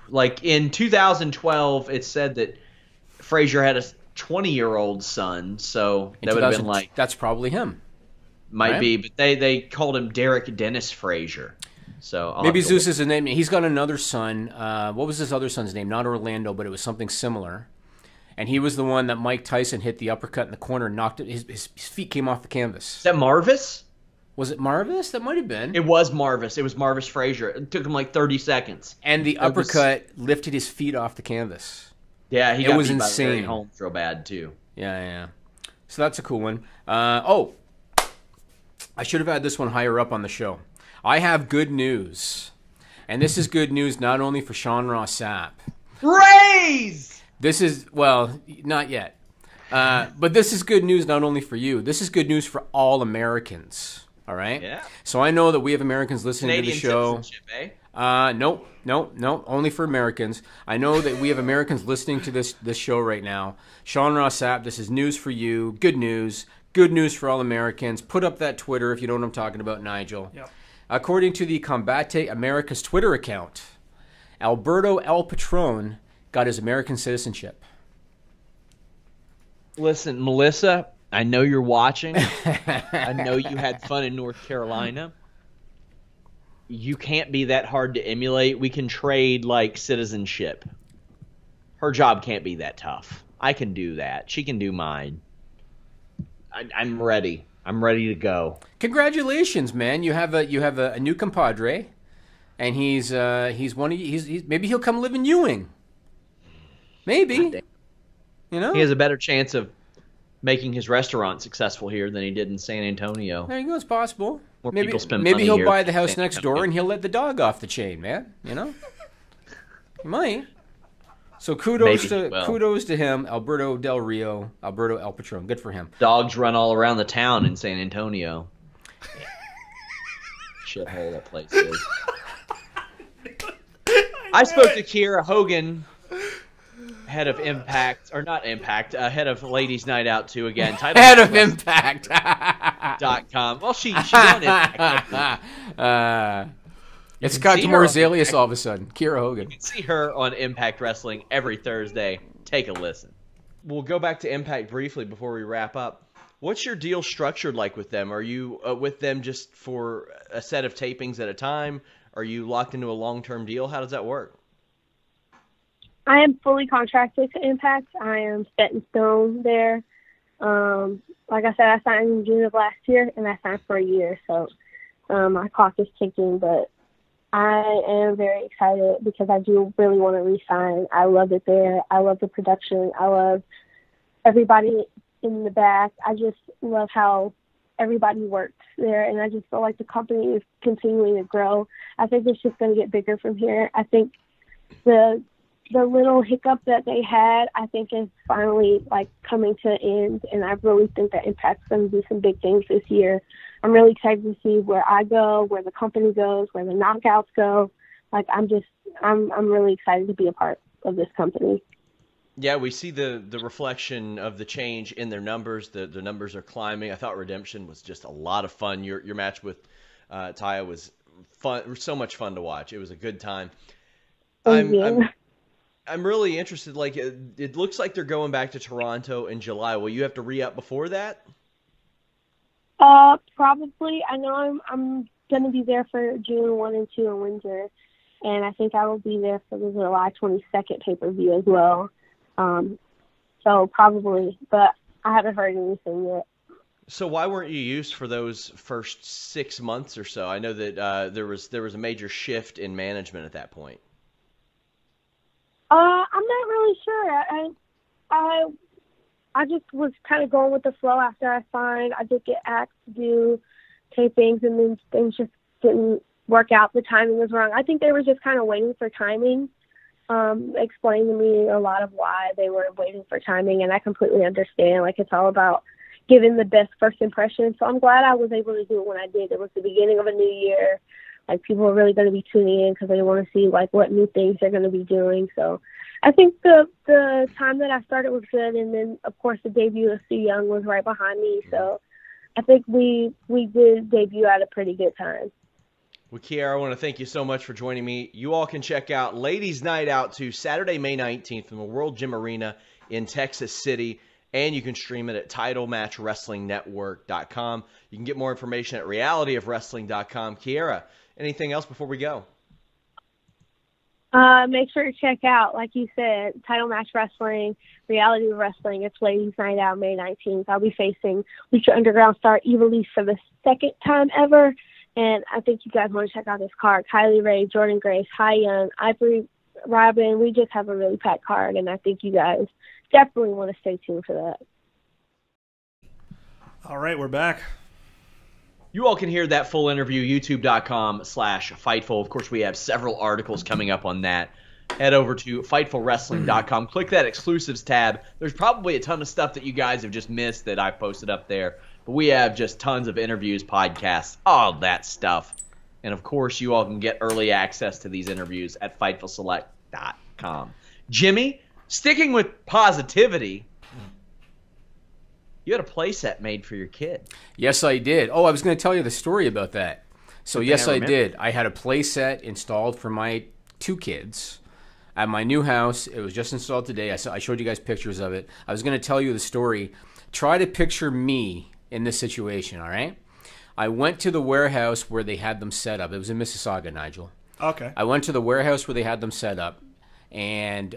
Like in 2012, it said that Frazier had a 20-year-old son, so that would have been like... That's probably him. Might be, but they called him Derek Dennis Frazier. So maybe Zeus is his name. He's got another son. What was his other son's name? Not Orlando, but it was something similar. And he was the one that Mike Tyson hit the uppercut in the corner and knocked it. His feet came off the canvas. Is that Marvis? Was it Marvis? That might have been. It was Marvis. It was Marvis Frazier. It took him like 30 seconds. And the uppercut lifted his feet off the canvas. Yeah, he got was beat by insane. Larry Holmes real bad too. Yeah. So that's a cool one. I should have had this one higher up on the show. I have good news. And this is good news not only for Sean Ross Sapp. Raise! This is, well, not yet. But this is good news not only for you. This is good news for all Americans. All right? Yeah. So I know that we have Americans listening Canadian to the show. Citizenship, eh? No, only for Americans. I know that we have Americans listening to this show right now. Sean Ross Sapp, this is news for you. Good news. Good news for all Americans. Put up that Twitter if you know what I'm talking about, Nigel. Yep. According to the Combate America's Twitter account, Alberto El Patron got his American citizenship. Listen, Melissa, I know you're watching. I know you had fun in North Carolina. You can't be that hard to emulate. We can trade, like, citizenship. Her job can't be that tough. I can do that. She can do mine. I'm ready. I'm ready to go. Congratulations, man! You have a new compadre, and he's one of you. Maybe he'll come live in Ewing. Maybe. You know, he has a better chance of making his restaurant successful here than he did in San Antonio. There you go. It's possible. More maybe people spend maybe money he'll here buy the than house San next Antonio. door and he'll let the dog off the chain, man. You know, he might. So kudos to him, Alberto Del Rio, Alberto El Patron. Good for him. Dogs run all around the town in San Antonio. Shithole that place is. I spoke to Kiera Hogan. head of Impact, or not Impact, head of Ladies Night Out 2 again. Head of Impact. .com. Well, she's on Impact. It's got Morzelius all of a sudden. Kiera Hogan. You can see her on Impact Wrestling every Thursday. Take a listen. We'll go back to Impact briefly before we wrap up. What's your deal structured like with them? Are you with them just for a set of tapings at a time? Are you locked into a long-term deal? How does that work? I am fully contracted to Impact. I am set in stone there. Like I said, I signed in June of last year, and I signed for a year. So my clock is ticking, but I am very excited because I do really want to re-sign. I love it there. I love the production. I love everybody in the back. I just love how everybody works there, and I just feel like the company is continuing to grow. I think it's just going to get bigger from here. I think the little hiccup that they had, I think is finally like coming to an end, and I really think that Impact's going to do some big things this year. I'm really excited to see where I go, where the company goes, where the knockouts go. Like I'm really excited to be a part of this company. Yeah, we see the reflection of the change in their numbers. The numbers are climbing. I thought Redemption was just a lot of fun. Your match with Taya was fun, so much fun to watch. It was a good time. I'm really interested. Like it looks like they're going back to Toronto in July. Will you have to re-up before that? Probably. I know I'm going to be there for June 1 and 2 in Windsor, and I think I will be there for the July 22nd pay-per-view as well. So probably, but I haven't heard anything yet. So why weren't you used for those first 6 months or so? I know that there was a major shift in management at that point. I'm not really sure. I just was kind of going with the flow after I signed. I did get asked to do tapings, and then things just didn't work out. The timing was wrong. I think they were just kind of waiting for timing. Explained to me a lot of why they were waiting for timing, and I completely understand. Like, it's all about giving the best first impression. So I'm glad I was able to do it when I did. It was the beginning of a new year. Like, people are really going to be tuning in because they want to see, like, what new things they're going to be doing. So I think the time that I started was good. And then, of course, the debut of Su Yung was right behind me. So I think we did debut at a pretty good time. Well, Kiera, I want to thank you so much for joining me. You all can check out Ladies Night Out 2 Saturday, May 19th from the World Gym Arena in Texas City. And you can stream it at TitleMatchWrestlingNetwork.com. You can get more information at realityofwrestling.com. Kiera, anything else before we go? Make sure to check out, like you said, Title Match Wrestling, Reality of Wrestling. It's Ladies Night Out May 19th. I'll be facing Lucha Underground star Eva Lee for the second time ever. And I think you guys want to check out this card. Kylie Ray, Jordan Grace, Hai Young, Ivory, Robin. We just have a really packed card, and I think you guys definitely want to stay tuned for that. All right, we're back. You all can hear that full interview, youtube.com/Fightful. Of course, we have several articles coming up on that. Head over to FightfulWrestling.com. Click that exclusives tab. There's probably a ton of stuff that you guys have just missed that I've posted up there. But we have just tons of interviews, podcasts, all that stuff. And, of course, you all can get early access to these interviews at FightfulSelect.com. Jimmy, sticking with positivity, you had a playset made for your kid. Yes, I did. Oh, I was going to tell you the story about that. So, yes, I did. I had a playset installed for my 2 kids at my new house. It was just installed today. I showed you guys pictures of it. I was going to tell you the story. Try to picture me in this situation, all right? I went to the warehouse where they had them set up. It was in Mississauga, Nigel. Okay. I went to the warehouse where they had them set up, and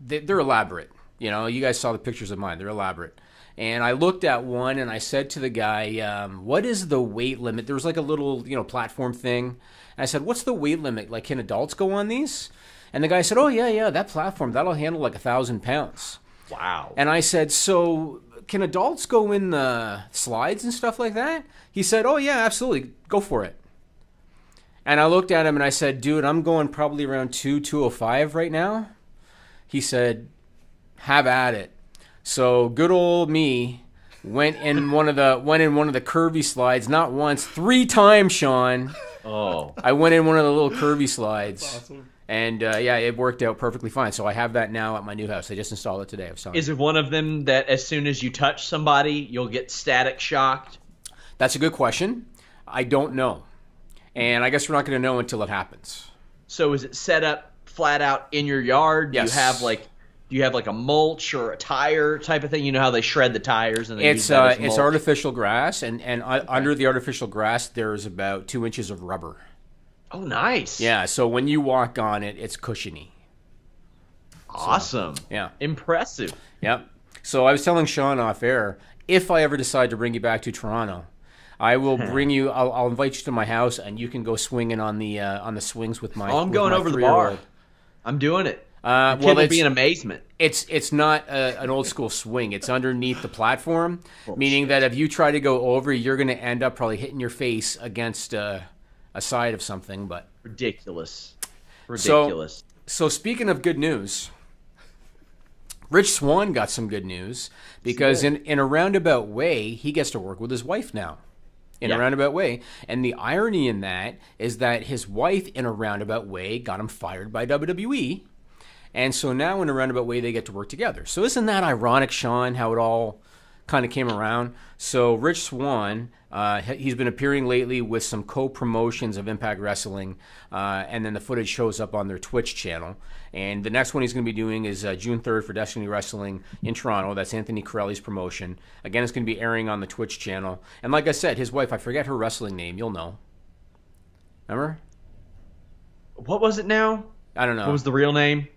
they're elaborate. You know, you guys saw the pictures of mine. They're elaborate. And I looked at one, and I said to the guy, what is the weight limit? There was like a little, platform thing. And I said, what's the weight limit? Like, can adults go on these? And the guy said, oh, yeah, that platform, that'll handle like 1,000 pounds. Wow. And I said, so can adults go in the slides and stuff like that? He said, oh, yeah, absolutely. Go for it. And I looked at him and I said, dude, I'm going probably around 205 right now. He said, have at it. So good old me went in one of the curvy slides, not once, 3 times, Sean. Oh. I went in one of the little curvy slides. That's awesome. And yeah, it worked out perfectly fine. So I have that now at my new house. I just installed it today. Is it one of them that as soon as you touch somebody, you'll get static shocked? That's a good question. I don't know. And I guess we're not going to know until it happens. So is it set up flat out in your yard? Yes. Do you have like a mulch or a tire type of thing? You know how they shred the tires and they use It's that as mulch? it's artificial grass, and under the artificial grass there's about 2 inches of rubber. Oh, nice. Yeah, so when you walk on it, it's cushiony. Awesome. So, yeah. Impressive. Yep. So I was telling Sean off air, if I ever decide to bring you back to Toronto, I will bring you. I'll invite you to my house, and you can go swinging on the swings with my. Oh, I'm going over the bar. I'm doing it. Well, it'll be an amazement. It's not an old school swing. It's underneath the platform, meaning that if you try to go over, you're going to end up probably hitting your face against a side of something. But ridiculous. So speaking of good news, Rich Swann got some good news because in a roundabout way, he gets to work with his wife now. In a roundabout way. And the irony in that is that his wife, in a roundabout way, got him fired by WWE. And so now, in a roundabout way, they get to work together. So isn't that ironic, Sean, how it all kind of came around? So Rich Swann, he's been appearing lately with some co-promotions of Impact Wrestling, and then the footage shows up on their Twitch channel. And the next one he's going to be doing is June 3rd for Destiny Wrestling in Toronto. That's Anthony Corelli's promotion. Again, it's going to be airing on the Twitch channel. And like I said, his wife, I forget her wrestling name. You'll know. Remember? What was it now? I don't know. What was the real name?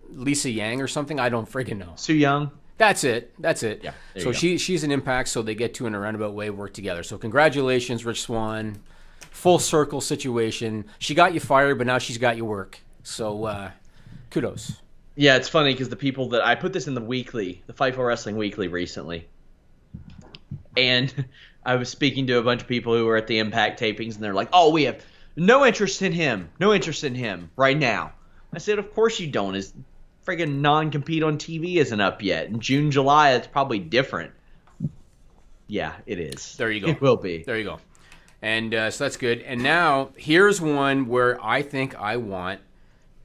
Lisa Yang or something? I don't friggin' know. Sue Young? That's it. Yeah. So she's an Impact, so they get to, in a roundabout way, work together. So congratulations, Rich Swann. Full circle situation. She got you fired, but now she's got you work. So kudos. Yeah, it's funny because the people that I put this in the weekly, the Fightful Wrestling Weekly recently, and I was speaking to a bunch of people who were at the Impact tapings, and they're like, "Oh, we have no interest in him right now." I said, "Of course you don't. His friggin' non-compete on TV isn't up yet. In June, July, it's probably different." Yeah, it is. There you go. It will be. There you go. And so that's good. And now here's one where I think I want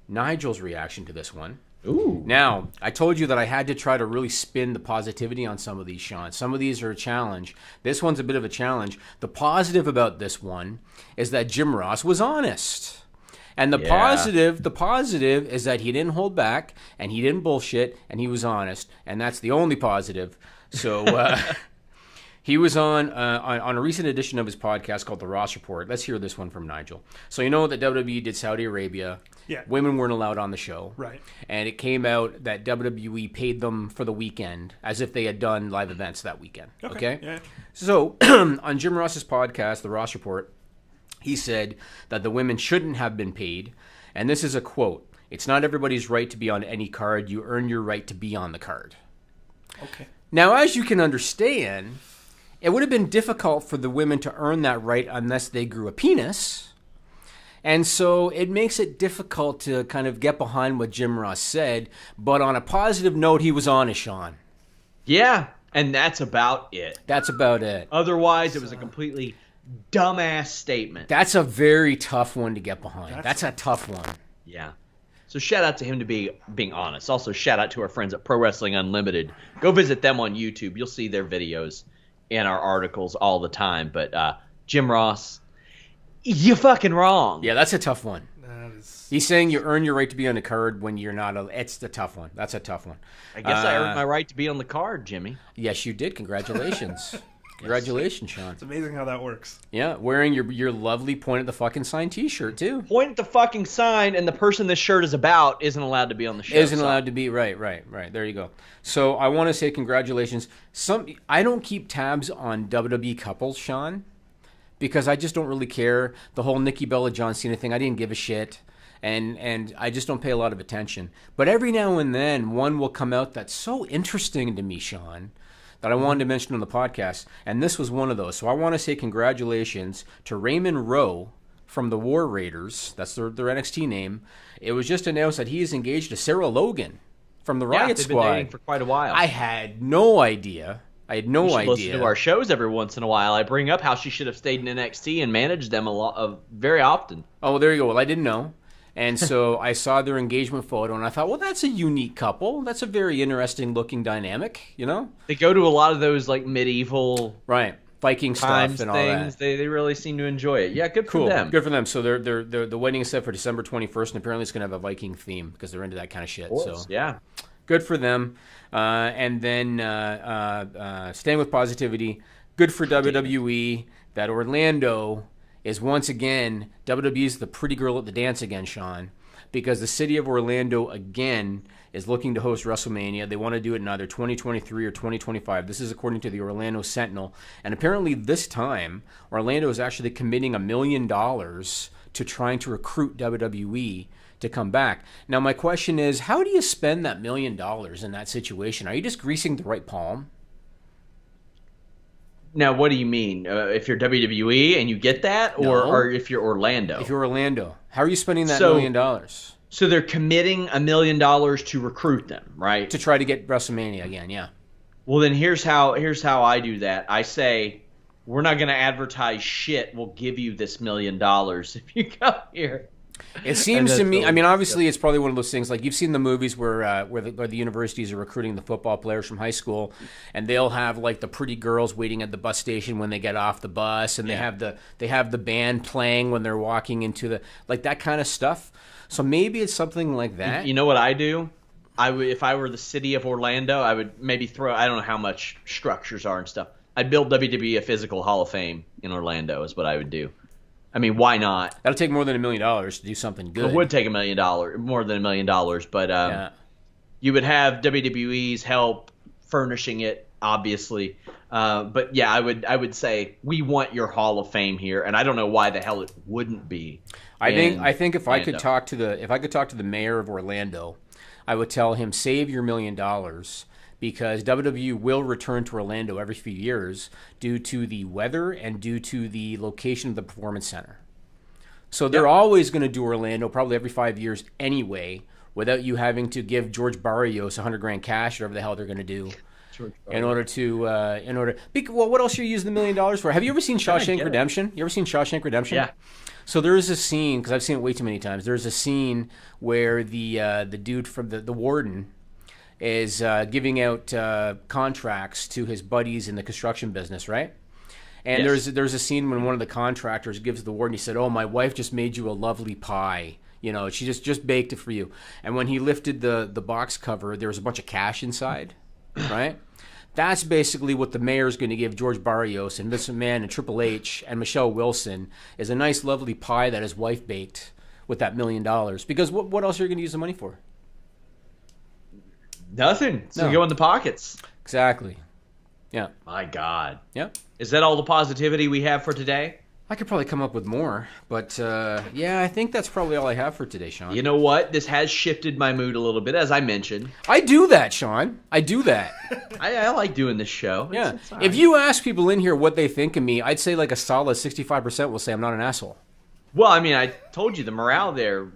Nigel's reaction to this one. Ooh. Now, I told you that I had to try to really spin the positivity on some of these, Sean. Some of these are a challenge. This one's a bit of a challenge. The positive about this one is that Jim Ross was honest. And the positive is that he didn't hold back and he didn't bullshit and he was honest. And that's the only positive. So he was on a recent edition of his podcast called The Ross Report. Let's hear this one from Nigel. So you know that WWE did Saudi Arabia. Yeah. Women weren't allowed on the show. Right. And it came out that WWE paid them for the weekend as if they had done live events that weekend. Okay? Yeah. So on Jim Ross's podcast, The Ross Report, he said that the women shouldn't have been paid. And this is a quote. "It's not everybody's right to be on any card. You earn your right to be on the card." Okay. Now, as you can understand, it would have been difficult for the women to earn that right unless they grew a penis. And so it makes it difficult to kind of get behind what Jim Ross said. But on a positive note, he was honest, Sean. Yeah, and that's about it. That's about it. Otherwise, it was a completely dumbass statement. That's a very tough one to get behind. That's a tough one. Yeah. So shout out to him to being honest. Also, shout out to our friends at Pro Wrestling Unlimited. Go visit them on YouTube. You'll see their videos in our articles all the time. But Jim Ross, you're fucking wrong. Yeah, that's a tough one. That is... He's saying you earn your right to be on the card when you're not. It's the tough one. That's a tough one. I guess I earned my right to be on the card, Jimmy. Yes, you did. Congratulations. Congratulations, Sean. It's amazing how that works. Yeah, wearing your lovely point at the fucking sign T-shirt, too. Point at the fucking sign, and the person this shirt is about isn't allowed to be on the show. Isn't allowed to be, right. There you go. So I want to say congratulations. I don't keep tabs on WWE couples, Sean, because I just don't really care. The whole Nikki Bella, John Cena thing, I didn't give a shit. And I just don't pay a lot of attention. But every now and then, one will come out that's so interesting to me, Sean, that I wanted to mention on the podcast. And this was one of those. So I want to say congratulations to Raymond Rowe from the War Raiders. That's their NXT name. It was just announced that he is engaged to Sarah Logan from the Riot they've Squad. been dating for quite a while. I had no idea. You should listen to our shows every once in a while. I bring up how she should have stayed in NXT and managed them very often. Oh, there you go. Well, I didn't know. And so I saw their engagement photo, and I thought, well, that's a unique couple. That's a very interesting looking dynamic, you know? They go to a lot of those like medieval Viking stuff times and all things. that. They really seem to enjoy it. Yeah, good for them. Good for them. So the wedding is set for December 21st, and apparently it's going to have a Viking theme because they're into that kind of shit. So yeah, good for them. And then staying with positivity, good for WWE that Orlando is once again, WWE's the pretty girl at the dance again, Sean, because the city of Orlando again is looking to host WrestleMania. They want to do it in either 2023 or 2025. This is according to the Orlando Sentinel. And apparently this time, Orlando is actually committing $1 million to trying to recruit WWE to come back. Now, my question is, how do you spend that $1 million in that situation? Are you just greasing the right palm? Now, what do you mean? If you're WWE and you get that, or if you're Orlando? If you're Orlando, how are you spending that $1 million? So they're committing $1 million to recruit them, right? To try to get WrestleMania again, yeah. Well, then here's how I do that. I say, we're not going to advertise shit. We'll give you this $1 million if you come here. It seems to me, I mean, obviously it's probably one of those things, like you've seen the movies where the universities are recruiting the football players from high school, and they'll have like the pretty girls waiting at the bus station when they get off the bus, and they have the band playing when they're walking into the, like that kind of stuff. So maybe it's something like that. You know what I do? If I were the city of Orlando, I would maybe throw, I don't know how much structures are and stuff. I'd build WWE a physical Hall of Fame in Orlando is what I would do. I mean, why not? That'll take more than $1 million to do something good. It would take $1 million, more than $1 million, but you would have WWE's help furnishing it, obviously. But yeah, I would say we want your Hall of Fame here, and I don't know why the hell it wouldn't be. I think if I could talk to the mayor of Orlando, I would tell him, save your $1 million. Because WWE will return to Orlando every few years due to the weather and due to the location of the Performance Center. So they're always going to do Orlando probably every 5 years anyway, without you having to give George Barrios $100,000 cash, whatever the hell they're going to do, in order to well, what else are you using the $1 million for? Have you ever seen Shawshank Redemption? You ever seen Shawshank Redemption? Yeah. So there is a scene, because I've seen it way too many times. There's a scene where the dude from the warden is giving out contracts to his buddies in the construction business, right? And there's a scene when one of the contractors gives the warden, he said, "Oh, my wife just made you a lovely pie. You know, she just baked it for you." And when he lifted the box cover, there was a bunch of cash inside, right? That's basically what the mayor's going to give George Barrios and Vince McMahon and Triple H and Michelle Wilson, is a nice, lovely pie that his wife baked with that $1 million. Because what else are you going to use the money for? Nothing. It's going to go in the pockets. Exactly. Yeah. My God. Yeah. Is that all the positivity we have for today? I could probably come up with more, but yeah, I think that's probably all I have for today, Sean. You know what? This has shifted my mood a little bit, as I mentioned. I do that, Sean. I do that. I like doing this show. Yeah. It's if you ask people in here what they think of me, I'd say like a solid 65% will say I'm not an asshole. Well, I mean, I told you the morale there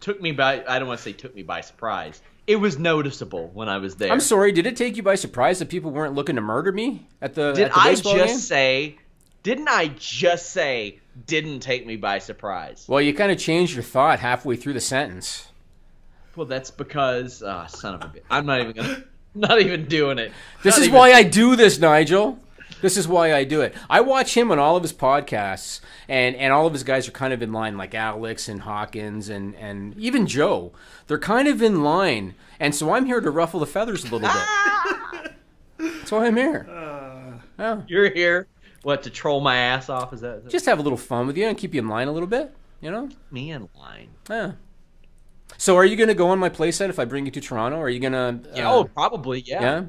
took me by, I don't want to say took me by surprise. It was noticeable when I was there. I'm sorry, did it take you by surprise that people weren't looking to murder me at the Didn't I just say didn't take me by surprise? Well, you kind of changed your thought halfway through the sentence. Well, that's because son of a bitch. I'm not even doing it. This is why I do this, Nigel. This is why I do it. I watch him on all of his podcasts, and all of his guys are kind of in line, like Alex and Hawkins and even Joe. They're kind of in line, and so I'm here to ruffle the feathers a little bit. That's why I'm here. Yeah. You're here, what, to troll my ass off? Is that just have a little fun with you and keep you in line a little bit, you know? Me in line. Yeah. So are you going to go on my playset if I bring you to Toronto? Or are you going to... probably, yeah. Yeah?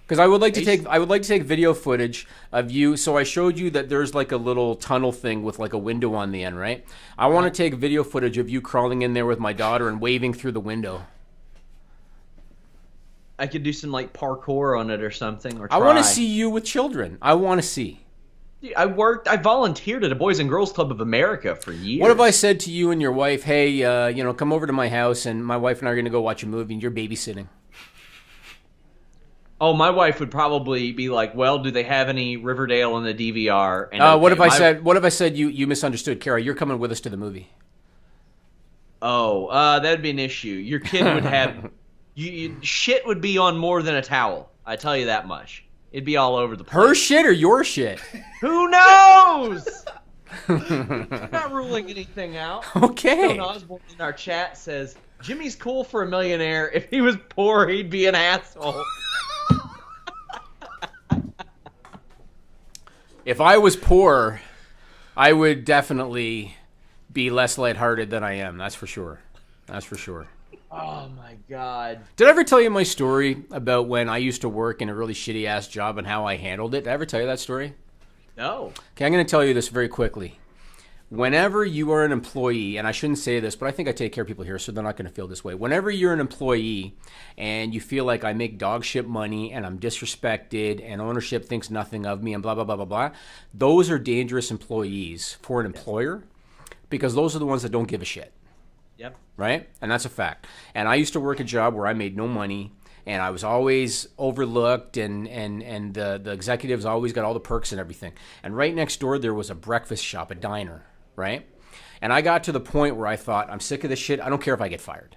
Because I would like to take video footage of you. So I showed you that there's like a little tunnel thing with like a window on the end, right? I want to take video footage of you crawling in there with my daughter and waving through the window. I could do some like parkour on it or something. Or try. I want to see you with children. I want to see. I volunteered at a Boys and Girls Club of America for years. What if I said to you and your wife, hey, come over to my house and my wife and I are going to go watch a movie and you're babysitting? Oh, my wife would probably be like, "Well, do they have any Riverdale on the DVR?" And what if I said you misunderstood, Kiera? You're coming with us to the movie. Oh, that'd be an issue. Your kid would have shit would be on more than a towel. I tell you that much. It'd be all over the place. Her shit or your shit? Who knows? I'm not ruling anything out. Okay. Stone Osborne in our chat says, Jimmy's cool for a millionaire. If he was poor, he'd be an asshole. If I was poor, I would definitely be less lighthearted than I am. That's for sure. That's for sure. Oh, my God. Did I ever tell you my story about when I used to work in a really shitty-ass job and how I handled it? Did I ever tell you that story? No. Okay, I'm going to tell you this very quickly. Whenever you are an employee, and I shouldn't say this, but I think I take care of people here, so they're not going to feel this way. Whenever you're an employee and you feel like I make dog shit money and I'm disrespected and ownership thinks nothing of me and blah, blah, blah, blah, blah, those are dangerous employees for an employer because those are the ones that don't give a shit. Yep. Right? And that's a fact. And I used to work a job where I made no money and I was always overlooked and the executives always got all the perks and everything. And right next door there was a breakfast shop, a diner. Right? And I got to the point where I thought, I'm sick of this shit. I don't care if I get fired.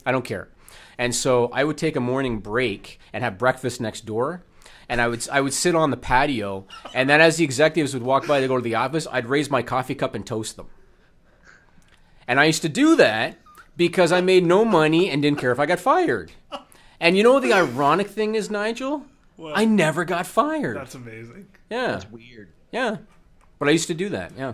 I don't care. And so I would take a morning break and have breakfast next door. And I would sit on the patio. And then as the executives would walk by to go to the office, I'd raise my coffee cup and toast them. And I used to do that because I made no money and didn't care if I got fired. And you know what the ironic thing is, Nigel? What? I never got fired. That's amazing. Yeah. That's weird. Yeah. But I used to do that, yeah.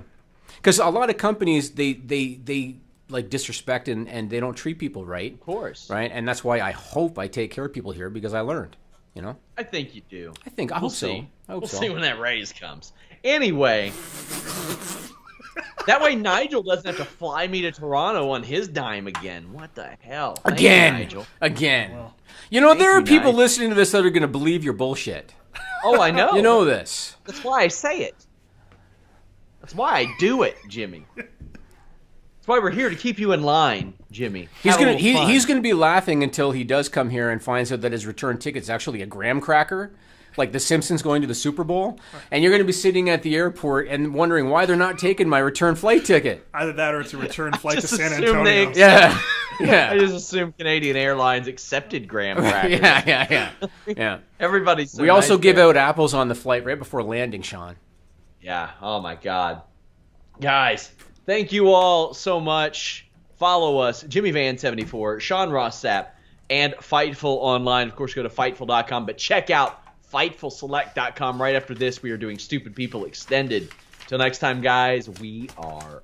Because a lot of companies, they like disrespect and they don't treat people right. Of course. Right? And that's why I hope I take care of people here because I learned, you know? I think you do. I hope so. See. I hope we'll so. see when that raise comes. Anyway, that way Nigel doesn't have to fly me to Toronto on his dime again. What the hell? Thank you, Nigel. Again. Well, you know, there are you, people Nigel. listening to this that are going to believe your bullshit. Oh, I know. You know this. That's why I say it. That's why I do it, Jimmy. That's why we're here to keep you in line, Jimmy. He's Have a gonna little fun. he's gonna be laughing until he does come here and finds out that his return ticket's actually a graham cracker, like the Simpsons going to the Super Bowl, and you're gonna be sitting at the airport and wondering why they're not taking my return flight ticket. either that or it's a return flight to just San assume they Antonio. Yeah, I yeah, just assume Canadian Airlines accepted graham crackers. yeah. Everybody's so We also nice give there. out apples on the flight right before landing, Sean. Yeah. Oh my God. Guys, thank you all so much. Follow us, Jimmy Van 74, Sean Ross Sapp, and Fightful online. Of course, go to Fightful.com, but check out FightfulSelect.com right after this. We are doing Stupid People Extended. Till next time, guys, we are